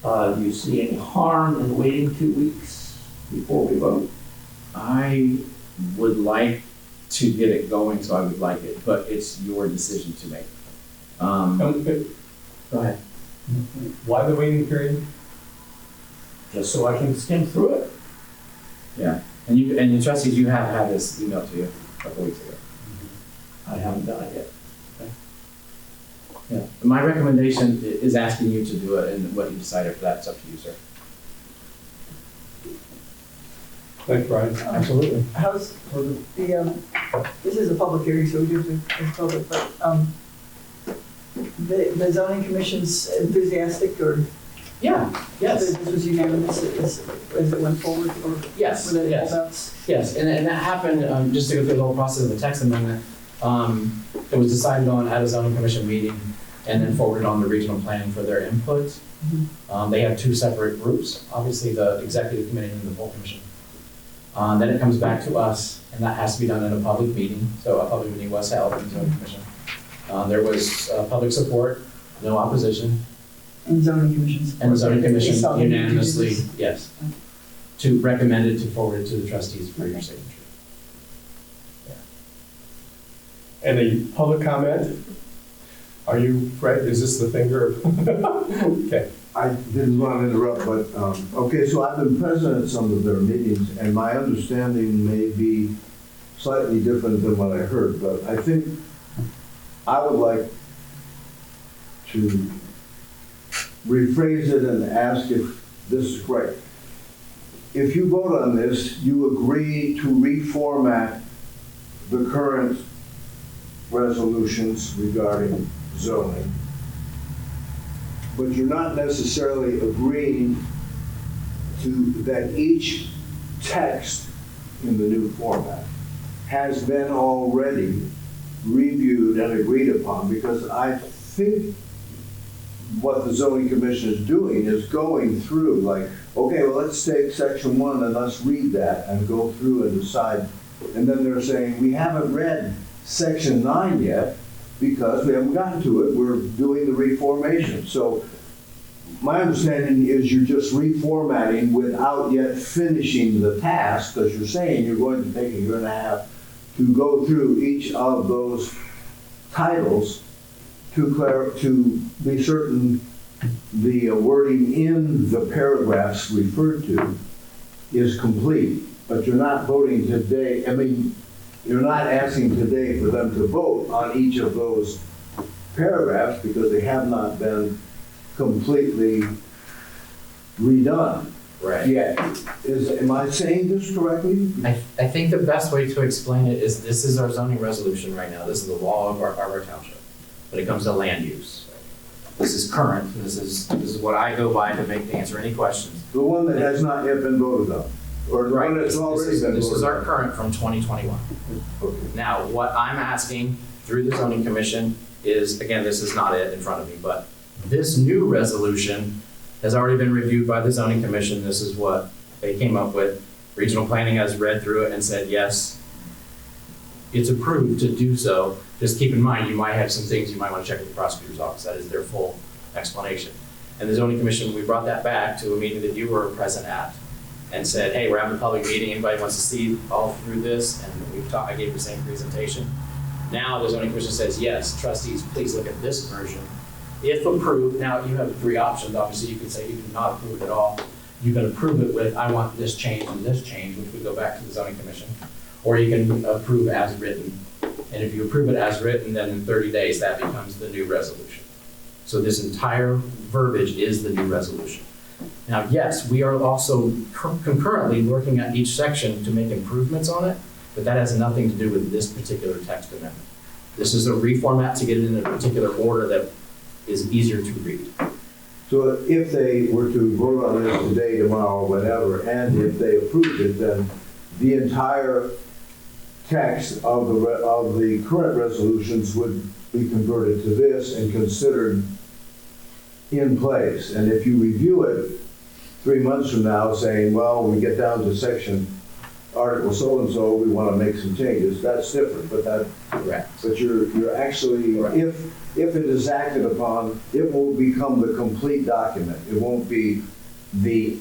[SPEAKER 2] but do you see any harm in waiting 2 weeks before we vote?
[SPEAKER 10] I would like to get it going, so I would like it, but it's your decision to make. Go ahead.
[SPEAKER 1] Why the waiting period?
[SPEAKER 2] Just so I can skim through it.
[SPEAKER 10] Yeah, and you trustees, you have had this email to you a couple weeks ago.
[SPEAKER 2] I haven't done it yet.
[SPEAKER 10] Yeah, my recommendation is asking you to do it, and what you decide after that, it's up to you, sir.
[SPEAKER 1] Thanks, Brian.
[SPEAKER 10] Absolutely.
[SPEAKER 6] How's this is a public hearing, so we do it's public, but, the zoning commission's enthusiastic, or?
[SPEAKER 10] Yeah, yes.
[SPEAKER 6] This was unanimous as it went forward, or?
[SPEAKER 10] Yes,
[SPEAKER 6] Were there
[SPEAKER 10] yes.
[SPEAKER 6] holdouts?
[SPEAKER 10] Yes, and that happened, just to go through the whole process of the text amendment, it was decided on at a zoning commission meeting and then forwarded on to regional planning for their input. They have two separate groups, obviously the executive committee and the full commission. Then it comes back to us, and that has to be done in a public meeting, so a public meeting was held in the zoning commission. There was public support, no opposition,
[SPEAKER 6] And zoning commissions.
[SPEAKER 10] and the zoning commission
[SPEAKER 6] They saw the need to do
[SPEAKER 10] unanimously,
[SPEAKER 6] this.
[SPEAKER 10] yes, to recommend it to forward it to the trustees for your signature.
[SPEAKER 1] Any public comment? Are you, Fred, is this the finger? Okay.
[SPEAKER 5] I didn't want to interrupt, but, okay, so I've been present at some of their meetings, and my understanding may be slightly different than what I heard, but I think I would like to rephrase it and ask if this is correct. If you vote on this, you agree to reformat the current resolutions regarding zoning, but you're not necessarily agreeing to that each text in the new format has been already reviewed and agreed upon, because I think what the zoning commission is doing is going through, like, okay, well, let's take section 1 and let's read that and go through and decide. And then they're saying, we haven't read section 9 yet because we haven't gotten to it. We're doing the reformation. So my understanding is you're just reformatting without yet finishing the task, because you're saying you're going to take a year and a half to go through each of those titles to be certain the wording in the paragraphs referred to is complete. But you're not voting today, I mean, you're not asking today for them to vote on each of those paragraphs because they have not been completely redone yet. Am I saying this correctly?
[SPEAKER 10] I think the best way to explain it is this is our zoning resolution right now. This is the law of our township. When it comes to land use, this is current. This is what I go by to answer any questions.
[SPEAKER 5] The one that has not yet been voted on, or the one that's already been voted on?
[SPEAKER 10] This is our current from 2021.
[SPEAKER 5] Okay.
[SPEAKER 10] Now, what I'm asking through the zoning commission is, again, this is not it in front of me, but this new resolution has already been reviewed by the zoning commission. This is what they came up with. Regional planning has read through it and said, yes, it's approved to do so. Just keep in mind, you might have some things you might want to check with the prosecutor's office. That is their full explanation. And the zoning commission, we brought that back to a meeting that you were present at and said, hey, we're having a public meeting. Anybody wants to see all through this? And we've talked, I gave the same presentation. Now the zoning commission says, yes, trustees, please look at this version. If approved, now you have 3 options. Obviously, you can say you do not approve it at all. You can approve it with, I want this change and this change, which would go back to the zoning commission. Or you can approve as written. And if you approve it as written, then in 30 days, that becomes the new resolution. So this entire verbiage is the new resolution. Now, yes, we are also concurrently working at each section to make improvements on it, but that has nothing to do with this particular text amendment. This is a reformat to get it in a particular order that is easier to read.
[SPEAKER 5] So if they were to vote on this today, tomorrow, whatever, and if they approved it, then the entire text of the current resolutions would be converted to this and considered in place. And if you review it 3 months from now saying, well, when we get down to section article so-and-so, we want to make some changes, that's different. But you're actually, if it is acted upon, it will become the complete document. It won't be the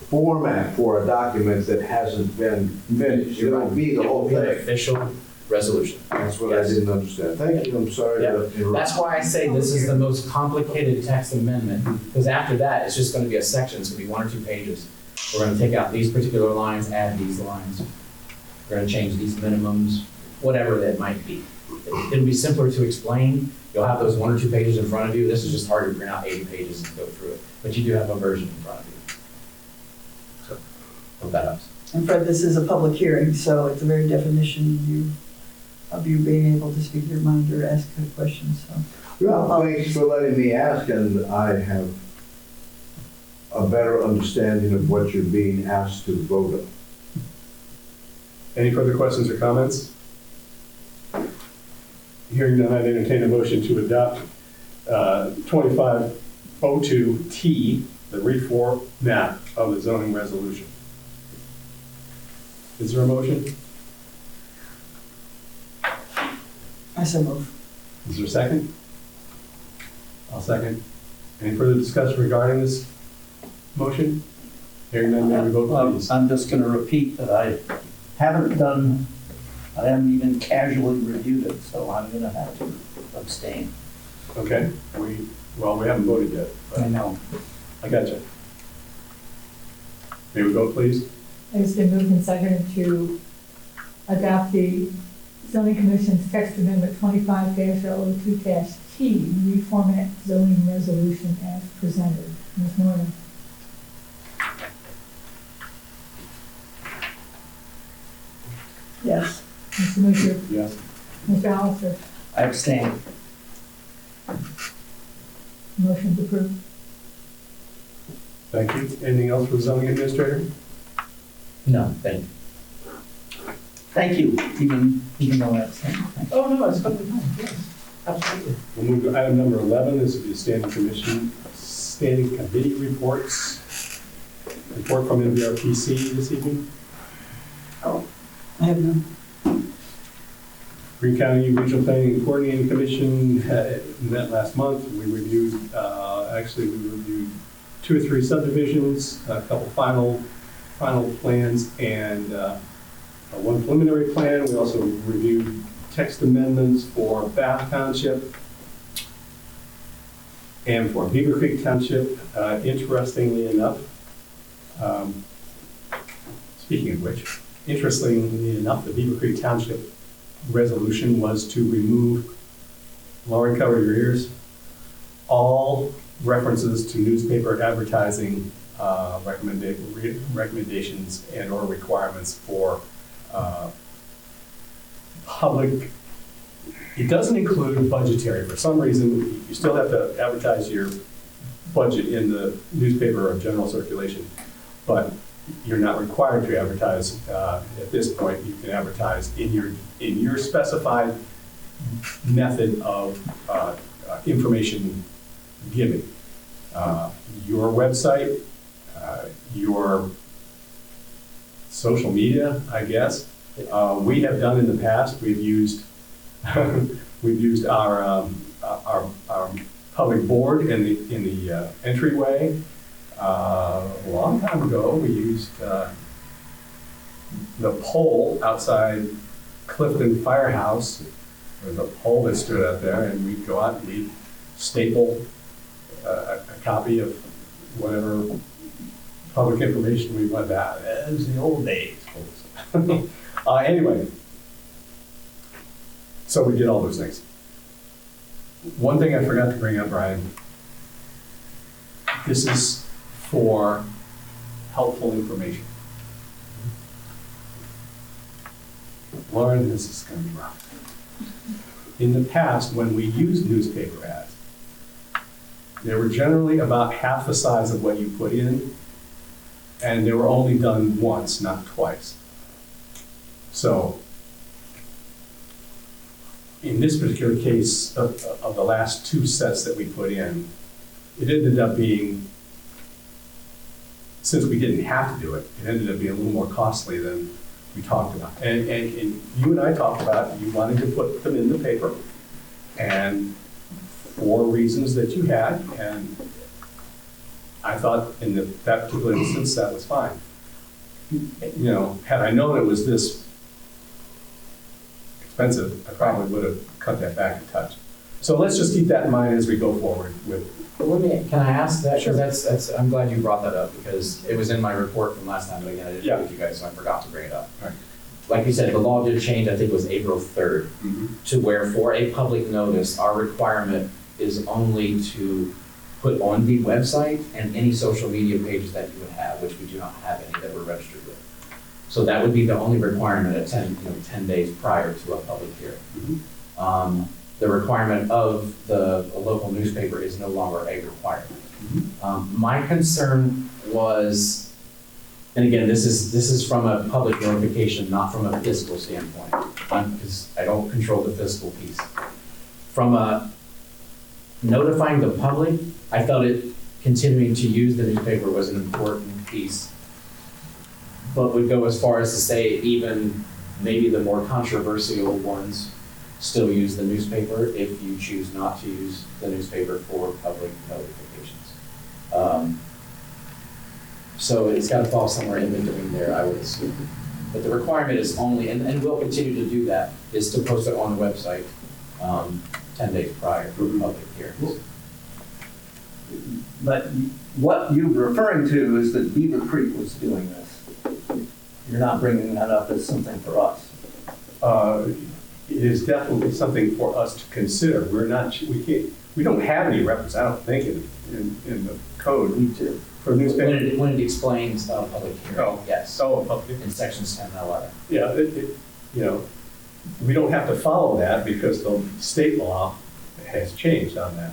[SPEAKER 5] format for a document that hasn't been finished. It'll be the whole thing.
[SPEAKER 10] Official resolution.
[SPEAKER 5] That's what I
[SPEAKER 10] Yes.
[SPEAKER 5] didn't understand. Thank you, I'm sorry to interrupt.
[SPEAKER 10] That's why I say this is the most complicated text amendment, because after that, it's just gonna be a section, it's gonna be 1 or 2 pages. We're gonna take out these particular lines, add these lines. We're gonna change these minimums, whatever that might be. It'll be simpler to explain. You'll have those 1 or 2 pages in front of you. This is just hard to print out 80 pages and go through it, but you do have a version in front of you. So, hope that helps.
[SPEAKER 6] And Fred, this is a public hearing, so it's a very definition of you being able to speak your mind or ask a question, so.
[SPEAKER 5] Well, thanks for letting me ask, and I have a better understanding of what you're being asked to vote on.
[SPEAKER 1] Any further questions or comments? Hearing none, I'd entertain a motion to adopt 2502T, the reformat of the zoning resolution. Is there a motion?
[SPEAKER 6] I so move.
[SPEAKER 1] Is there a second? I'll second. Any further discussion regarding this motion? Hearing none, may we vote,
[SPEAKER 2] Well,
[SPEAKER 1] please?
[SPEAKER 2] I'm just gonna repeat that I haven't even casually reviewed it, so I'm gonna have to abstain.
[SPEAKER 1] Okay, we haven't voted yet,
[SPEAKER 2] I
[SPEAKER 1] but
[SPEAKER 2] know.
[SPEAKER 1] I got you. May we vote, please?
[SPEAKER 4] It's been moved and seconded to adopt the zoning commission's text amendment 25-02-T, reformat zoning resolution as presented. Ms. Moore?
[SPEAKER 6] Yes.
[SPEAKER 4] Mr. Musher?
[SPEAKER 1] Yes.
[SPEAKER 4] Mr. Hollister?
[SPEAKER 2] I abstain.
[SPEAKER 4] Motion's approved.
[SPEAKER 1] Thank you. Anything else for the zoning administrator?
[SPEAKER 10] No, thank you.
[SPEAKER 2] Thank you, even though I abstain.
[SPEAKER 10] Oh, no, it's totally fine, yes, absolutely.
[SPEAKER 1] We'll move to item number 11. This will be standing committee reports. Report from NVRPC this evening.
[SPEAKER 6] Oh, I have none.
[SPEAKER 1] Green County Regional Planning and Coordinating Commission met last month. We reviewed 2 or 3 subdivisions, a couple final plans, and 1 preliminary plan. We also reviewed text amendments for Bath Township and for Beaver Creek Township. Interestingly enough, speaking of which, interestingly enough, the Beaver Creek Township resolution was to remove, Lauren, cover your ears, all references to newspaper advertising recommendations and or requirements for public. It doesn't include budgetary. For some reason, you still have to advertise your budget in the newspaper of general circulation, but you're not required to advertise at this point. You can advertise in your specified method of information giving. Your website, your social media, I guess. We have done in the past. We've used our public board in the entryway. A long time ago, we used the pole outside Clifton Firehouse. There was a pole that stood out there, and we'd go out and we'd staple a copy of whatever public information we went out. It was the old days, folks. Anyway, so we did all those things. One thing I forgot to bring up, Brian, this is for helpful information. Lauren, this is going to be rough. In the past, when we used newspaper ads, they were generally about half the size of what you put in, and they were only done once, not twice. So, in this particular case of the last 2 sets that we put in, it ended up being, since we didn't have to do it, it ended up being a little more costly than we talked about. And you and I talked about, you wanted to put them in the paper, and for reasons that you had, and I thought in that particular instance that was fine. You know, had I known it was this expensive, I probably would have cut that back a touch. So let's just keep that in mind as we go forward with.
[SPEAKER 10] But can I ask that?
[SPEAKER 1] Sure.
[SPEAKER 10] Because I'm glad you brought that up, because it was in my report from last time, but again, I didn't
[SPEAKER 1] Yeah.
[SPEAKER 10] with you guys, so I forgot to bring it up.
[SPEAKER 1] Right.
[SPEAKER 10] Like you said, the law did change, I think it was April 3rd, to where for a public notice, our requirement is only to put on the website and any social media pages that you would have, which we do not have any that we're registered with. So that would be the only requirement at 10 days prior to a public hearing. The requirement of a local newspaper is no longer a requirement. My concern was, and again, this is from a public notification, not from a fiscal standpoint, because I don't control the fiscal piece. From a notifying the public, I felt continuing to use the newspaper was an important piece, but would go as far as to say even maybe the more controversial ones still use the newspaper if you choose not to use the newspaper for public notifications. So it's got to fall somewhere in between there, I would assume. But the requirement is only, and we'll continue to do that, is to post it on the website 10 days prior to the public hearings.
[SPEAKER 2] But what you're referring to is that Beaver Creek was doing this. You're not bringing that up as something for us.
[SPEAKER 1] It is definitely something for us to consider. We don't have any reference, I don't think, in the code.
[SPEAKER 2] Me too.
[SPEAKER 1] For newspaper.
[SPEAKER 10] When it explains public hearing,
[SPEAKER 1] Oh.
[SPEAKER 10] yes,
[SPEAKER 1] Okay.
[SPEAKER 10] in sections 10 and 11.
[SPEAKER 1] Yeah, we don't have to follow that because the state law has changed on that.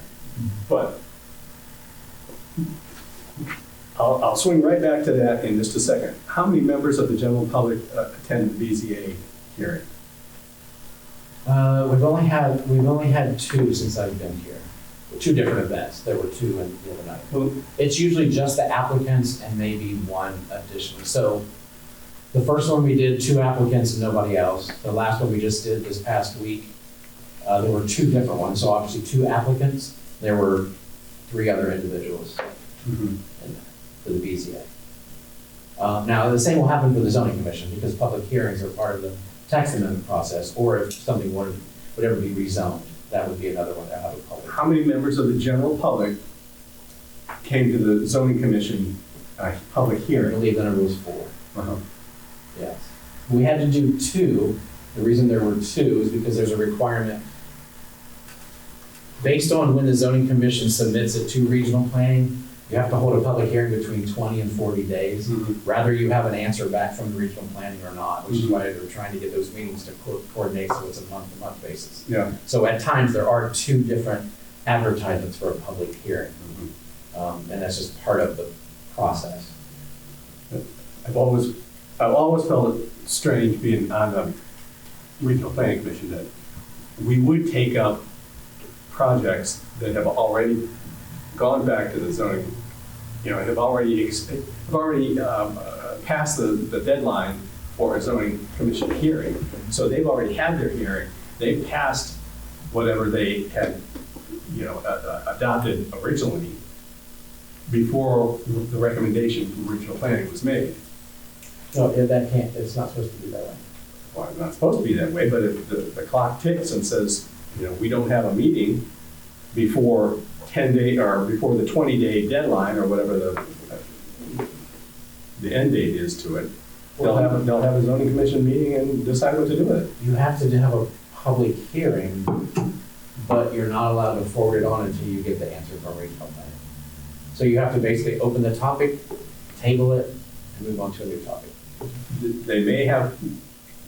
[SPEAKER 1] But I'll swing right back to that in just a second. How many members of the general public attend the BZA hearing?
[SPEAKER 10] We've only had two since I've been here. Two different events. There were two in the other night.
[SPEAKER 1] Well,
[SPEAKER 10] It's usually just the applicants and maybe one additional. So the first one we did 2 applicants and nobody else. The last one we just did this past week, there were 2 different ones. So obviously 2 applicants. There were 3 other individuals for the BZA. Now the same will happen for the zoning commission because public hearings are part of the tax amendment process, or if something would ever be rezoned, that would be another one that I would public.
[SPEAKER 1] How many members of the general public came to the zoning commission public
[SPEAKER 10] I
[SPEAKER 1] hearing?
[SPEAKER 10] believe the number was 4.
[SPEAKER 1] Uh-huh.
[SPEAKER 10] Yes. We had to do 2. The reason there were 2 is because there's a requirement based on when the zoning commission submits it to regional planning. You have to hold a public hearing between 20 and 40 days. Rather you have an answer back from the regional planning or not, which is why they're trying to get those meetings to coordinate so it's a month-to-month basis.
[SPEAKER 1] Yeah.
[SPEAKER 10] So at times there are 2 different advertisements for a public hearing. And that's just part of the process.
[SPEAKER 1] I've always felt it strange being on the regional planning commission that we would take up projects that have already gone back to the zoning, have already passed the deadline for a zoning commission hearing. So they've already had their hearing. They've passed whatever they had, adopted originally before the recommendation from regional planning was made.
[SPEAKER 10] No, it's not supposed to be that way.
[SPEAKER 1] Well, it's not supposed to be that way, but if the clock ticks and says, we don't have a meeting before 10 day or before the 20-day deadline or whatever the end date is to it, they'll have a zoning commission meeting and decide what to do with it.
[SPEAKER 10] You have to have a public hearing, but you're not allowed to forward it on until you get the answer from regional planning. So you have to basically open the topic, table it, and move on to a new topic.
[SPEAKER 1] They may have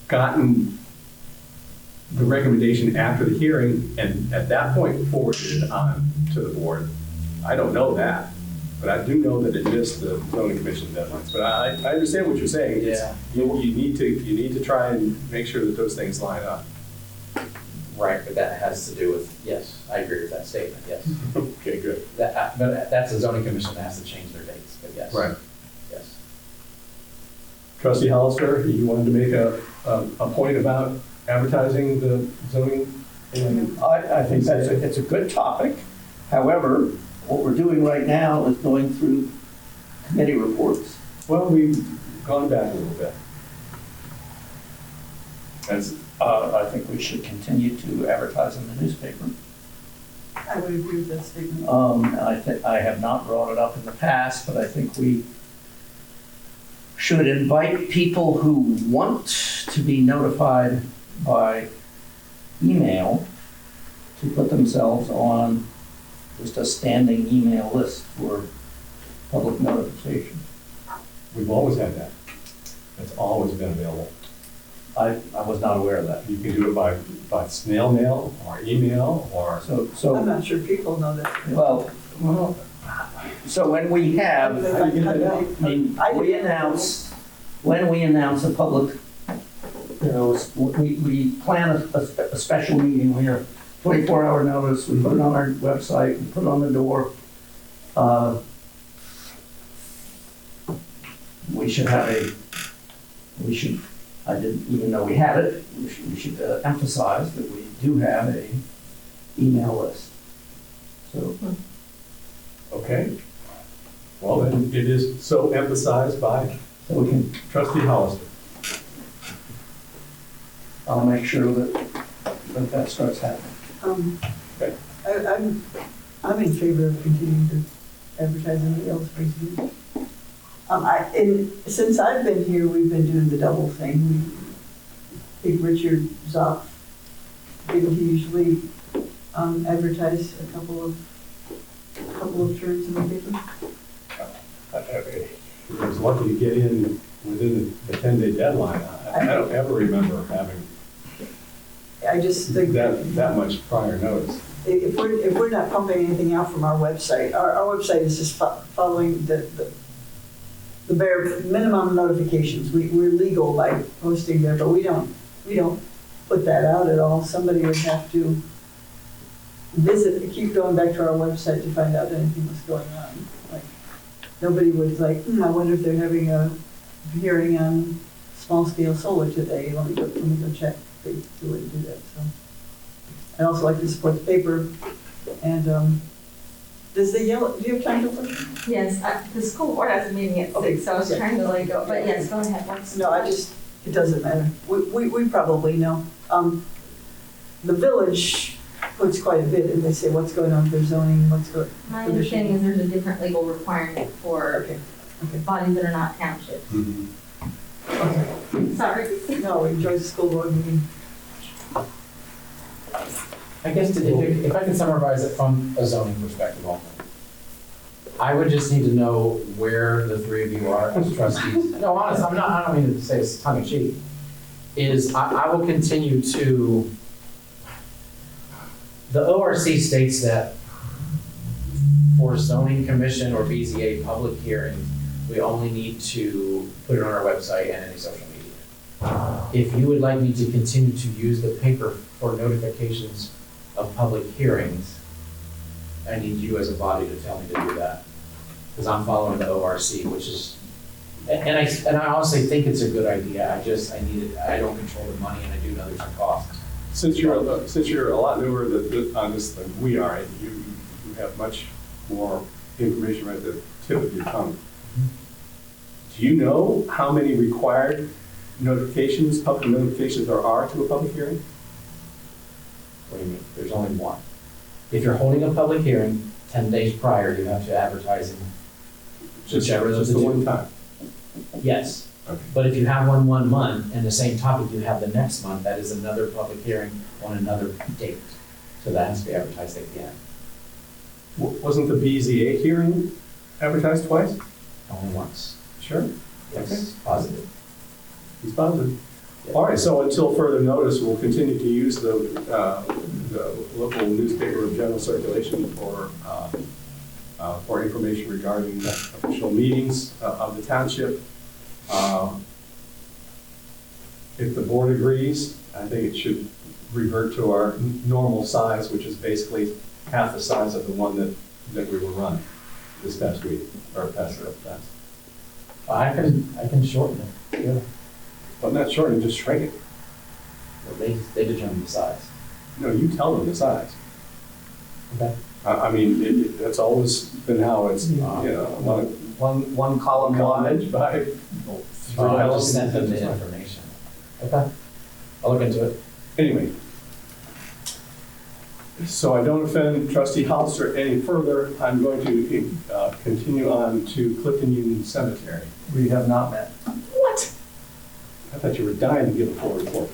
[SPEAKER 1] gotten the recommendation after the hearing and at that point forwarded it on to the board. I don't know that, but I do know that it missed the zoning commission deadlines. But I understand what you're saying.
[SPEAKER 10] Yeah.
[SPEAKER 1] You need to try and make sure that those things line up.
[SPEAKER 10] Right, but that has to do with, yes, I agree with that statement, yes.
[SPEAKER 1] Okay, good.
[SPEAKER 10] But that's the zoning commission that has to change their dates, but yes.
[SPEAKER 1] Right.
[SPEAKER 10] Yes.
[SPEAKER 1] Trustee Hollister, you wanted to make a point about advertising the zoning?
[SPEAKER 2] I think it's a good topic. However, what we're doing right now is going through committee reports.
[SPEAKER 1] Well, we've gone back a little bit. As,
[SPEAKER 2] I think we should continue to advertise in the newspaper.
[SPEAKER 6] I would agree with that statement.
[SPEAKER 2] I have not brought it up in the past, but I think we should invite people who want to be notified by email to put themselves on just a standing email list for public notification.
[SPEAKER 1] we've always had that. It's always been available.
[SPEAKER 2] I was not aware of that.
[SPEAKER 1] You can do it by snail mail or email or.
[SPEAKER 6] I'm
[SPEAKER 2] So,
[SPEAKER 6] not sure people know that.
[SPEAKER 2] well, so when we have,
[SPEAKER 1] How do you get that out?
[SPEAKER 2] I mean, when we announce a public, we plan a special meeting, we have 24-hour notice, we put it on our website, we put it on the door. We should have I didn't even know we had it, we should emphasize that we do have a email list. So,
[SPEAKER 1] Okay. Well, then it is so emphasized by
[SPEAKER 2] so we can,
[SPEAKER 1] trustee Hollister.
[SPEAKER 2] I'll make sure that starts happening.
[SPEAKER 1] Okay.
[SPEAKER 6] I'm in favor of continuing to advertise in the Yellow Springs News. Since I've been here, we've been doing the double thing. I think Richard Zoff, didn't he usually advertise a couple of turns in the paper?
[SPEAKER 1] I was lucky to get in within the 10-day deadline. I don't ever remember having
[SPEAKER 6] I just think
[SPEAKER 1] that much prior notice.
[SPEAKER 6] if we're not pumping anything out from our website, our website is just following the bare minimum notifications. We're legal by posting there, but we don't put that out at all. Somebody would have to keep going back to our website to find out anything was going on. Like, nobody was like, I wonder if they're having a hearing on small scale solar today. Let me go check. They wouldn't do that, so. I also like to support the paper, and, do you have time to work?
[SPEAKER 9] Yes, the school board has a meeting at
[SPEAKER 6] Okay,
[SPEAKER 9] 6, so I was
[SPEAKER 6] okay.
[SPEAKER 9] trying to like go, but yes, go ahead.
[SPEAKER 6] No, it doesn't matter. We probably know. The village puts quite a bit, and they say what's going on with their zoning, what's going.
[SPEAKER 9] My understanding is there's a different legal requirement for
[SPEAKER 6] Okay.
[SPEAKER 9] bodies that are not townships.
[SPEAKER 6] Okay.
[SPEAKER 9] Sorry.
[SPEAKER 6] No, enjoy the school board meeting.
[SPEAKER 10] I guess if I can summarize it from a zoning perspective only, I would just need to know where the three of you are as trustees. No, honestly, I don't mean to say it's tongue in cheek. I will continue to, the ORC states that for zoning commission or BZA public hearing, we only need to put it on our website and any social media. If you would like me to continue to use the paper for notifications of public hearings, I need you as a body to tell me to do that. Because I'm following the ORC, which is, and I honestly think it's a good idea. I need it, I don't control the money and I do know there's a cost.
[SPEAKER 1] Since you're a lot newer on this than we are, you have much more information right at the tip of your tongue. Do you know how many required notifications, public notifications there are to a public hearing?
[SPEAKER 10] What do you mean? There's only one. If you're holding a public hearing, 10 days prior, you have to advertise in whichever of
[SPEAKER 1] Just
[SPEAKER 10] the
[SPEAKER 1] the
[SPEAKER 10] two.
[SPEAKER 1] one time?
[SPEAKER 10] Yes.
[SPEAKER 1] Okay.
[SPEAKER 10] But if you have one month and the same topic you have the next month, that is another public hearing on another date. So that has to be advertised again.
[SPEAKER 1] Wasn't the BZA hearing advertised twice?
[SPEAKER 10] Only once.
[SPEAKER 1] Sure.
[SPEAKER 10] Yes, positive.
[SPEAKER 1] He's positive. All right, so until further notice, we'll continue to use the local newspaper of general circulation for information regarding official meetings of the township. If the board agrees, I think it should revert to our normal size, which is basically half the size of the one that we were running this past week, or past.
[SPEAKER 10] I can shorten it. Yeah.
[SPEAKER 1] But not shorten, just shrink it.
[SPEAKER 10] Well, they determine the size.
[SPEAKER 1] No, you tell them the size.
[SPEAKER 10] Okay.
[SPEAKER 1] I mean, that's always been how it's, you know,
[SPEAKER 2] One column wide.
[SPEAKER 1] by.
[SPEAKER 10] I just sent them the information. Okay. I'll look into it.
[SPEAKER 1] Anyway, so I don't offend trustee Hollister any further, I'm going to continue on to Clifton Union Cemetery.
[SPEAKER 2] We have not met.
[SPEAKER 1] What? I thought you were dying to give a full report.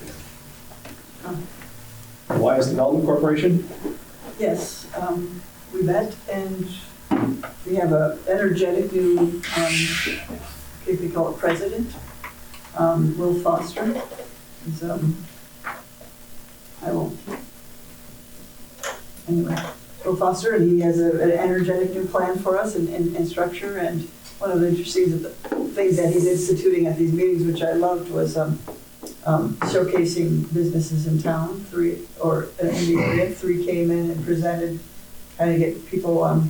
[SPEAKER 1] Why is the Development Corporation?
[SPEAKER 6] Yes, we met and we have a energetic new, if we call it president, Will Foster. He's, I won't. Anyway, Will Foster, and he has an energetic new plan for us and structure, and one of the interesting things that he's instituting at these meetings, which I loved, was showcasing businesses in town, in the area. 3 came in and presented, trying to get people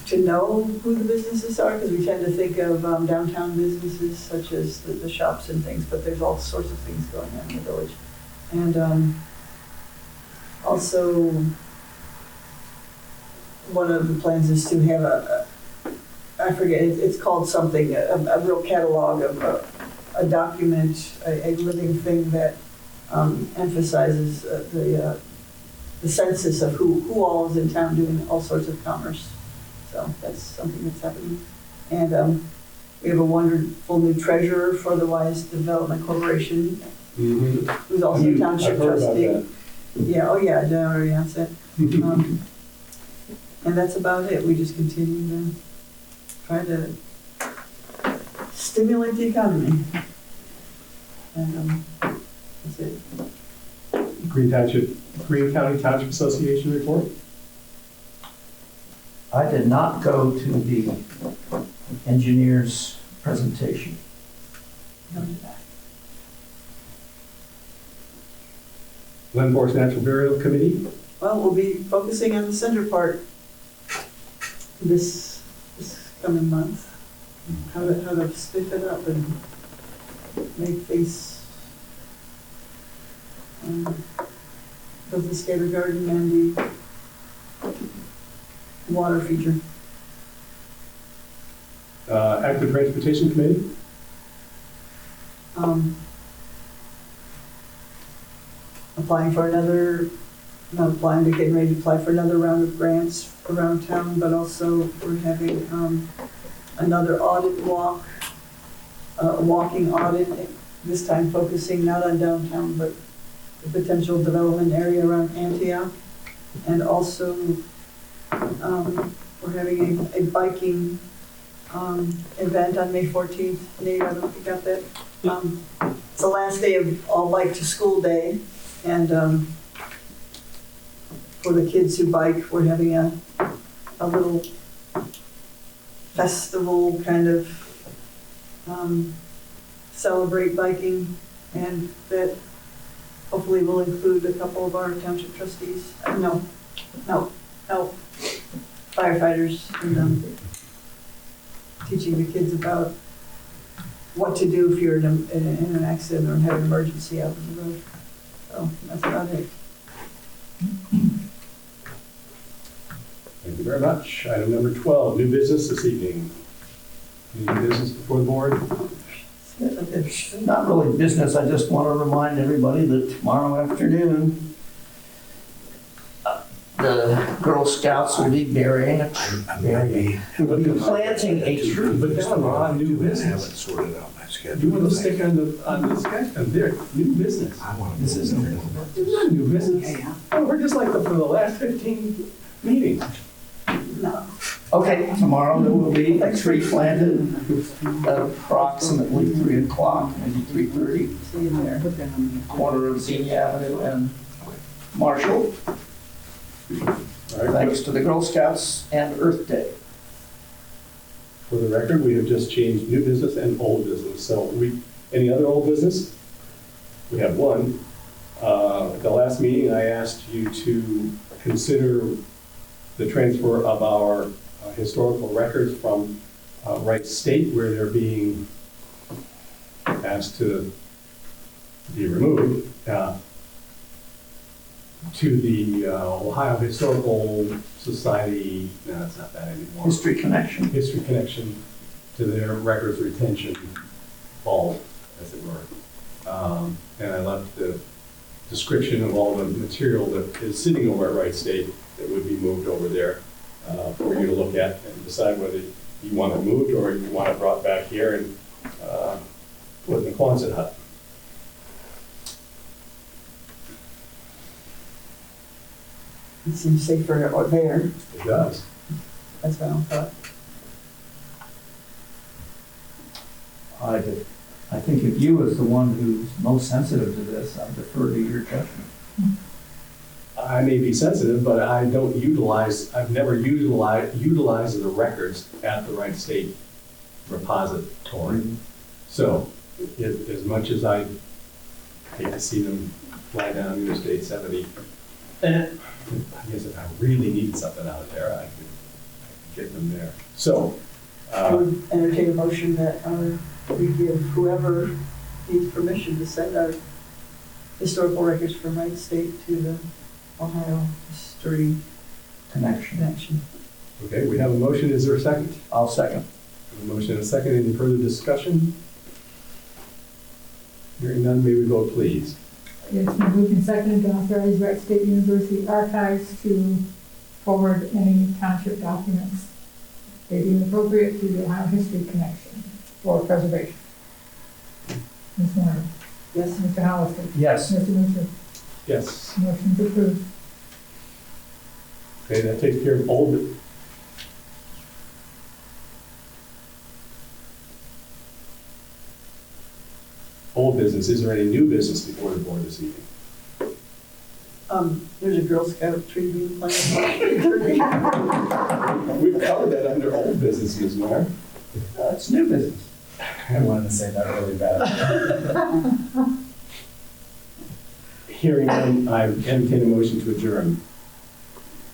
[SPEAKER 6] to know who the businesses are, because we tend to think of downtown businesses such as the shops and things, but there's all sorts of things going on in the village. And also, one of the plans is to have I forget, it's called something, a real catalog of a document, a living thing that emphasizes the census of who all is in town doing all sorts of commerce. So that's something that's happening. And we have a wonderful new treasurer for the Wise Development Corporation, who's also a township
[SPEAKER 1] I've heard about
[SPEAKER 6] trustee.
[SPEAKER 1] that.
[SPEAKER 6] Yeah, oh yeah, I already asked that. And that's about it. We just continue to try to stimulate the economy. And that's it.
[SPEAKER 1] Green County Township Association report?
[SPEAKER 2] I did not go to the engineer's presentation.
[SPEAKER 1] Glen Forest Natural Burial Committee?
[SPEAKER 6] Well, we'll be focusing on the center part this coming month. How to spiff it up and make things, both the skater garden and the water feature.
[SPEAKER 1] Active Transportation Committee?
[SPEAKER 6] Applying for another, not applying, but getting ready to apply for another round of grants around town, but also we're having another audit walk, a walking audit, this time focusing not on downtown, but the potential development area around Antioch. And also, we're having a biking event on May 14th. Nate, I don't know if you got that. It's the last day of all bike to school day. And for the kids who bike, we're having a little festival kind of celebrate biking, and that hopefully will include a couple of our township trustees. No, firefighters, and teaching the kids about what to do if you're in an accident or have an emergency out on the road. So that's about it.
[SPEAKER 1] Thank you very much. Item number 12, new business this evening. Any new business before the board?
[SPEAKER 2] It's not really business, I just want to remind everybody that tomorrow afternoon, the Girl Scouts will be burying a tree. We'll be planting a tree.
[SPEAKER 1] But that's not new
[SPEAKER 8] I haven't
[SPEAKER 1] business.
[SPEAKER 8] sorted out my schedule.
[SPEAKER 1] You want to stick on the sketch, and there, new business.
[SPEAKER 8] I want to.
[SPEAKER 2] This is new.
[SPEAKER 1] It's not new business. Oh, we're just like for the last 15 meetings.
[SPEAKER 6] No.
[SPEAKER 2] Okay, tomorrow there will be a tree planted at approximately 3 o'clock, maybe 3:30,
[SPEAKER 6] See you there.
[SPEAKER 2] corner of Xenia Avenue and Marshall,
[SPEAKER 1] All right.
[SPEAKER 2] thanks to the Girl Scouts and Earth Day.
[SPEAKER 1] For the record, we have just changed new business and old business. So any other old business? We have one. At the last meeting, I asked you to consider the transfer of our historical records from Wright State, where they're being asked to be removed, to the Ohio Historical Society. No, it's not that anymore.
[SPEAKER 2] History Connection.
[SPEAKER 1] History Connection, to their records retention vault, as it were. And I left the description of all the material that is sitting over at Wright State that would be moved over there for you to look at and decide whether you want it moved or you want it brought back here and put in the Quonset hut.
[SPEAKER 6] It seems safer or there,
[SPEAKER 1] It does.
[SPEAKER 6] that's my own thought.
[SPEAKER 2] I think if you as the one who's most sensitive to this, I defer to your judgment.
[SPEAKER 1] I may be sensitive, but I don't utilize, I've never utilized the records at the Wright State repository. So, as much as I hate to see them fly down Interstate 70, I guess if I really need something out of there, I could get them there. So,
[SPEAKER 6] I would entertain a motion that we give whoever needs permission to send our historical records from Wright State to the Ohio History Connection.
[SPEAKER 1] okay, we have a motion. Is there a second?
[SPEAKER 2] I'll second.
[SPEAKER 1] A motion and a second. Any further discussion? Hearing none, may we vote, please?
[SPEAKER 4] It's been moved and seconded to authorize Wright State University Archives to forward any township documents they deem appropriate to the Ohio History Connection for preservation. Ms. Warner?
[SPEAKER 6] Yes?
[SPEAKER 4] Mr. Hollister?
[SPEAKER 2] Yes.
[SPEAKER 4] Mr. Mitchell?
[SPEAKER 1] Yes.
[SPEAKER 4] Motion's approved.
[SPEAKER 1] Okay, that takes care of old business. Is there any new business before the board this evening?
[SPEAKER 6] There's a Girl Scout tribute plan.
[SPEAKER 1] We've covered that under old business, Ms. Meyer.
[SPEAKER 2] It's new business.
[SPEAKER 10] I wanted to say that really bad.
[SPEAKER 1] Hearing none, I entertain a motion to adjourn.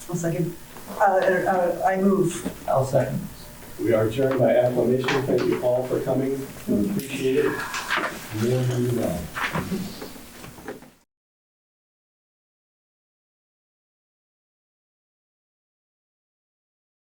[SPEAKER 6] I'll second. I move.
[SPEAKER 2] I'll second.
[SPEAKER 1] We are adjourned by acclamation. Thank you all for coming. We appreciate it. More than you know.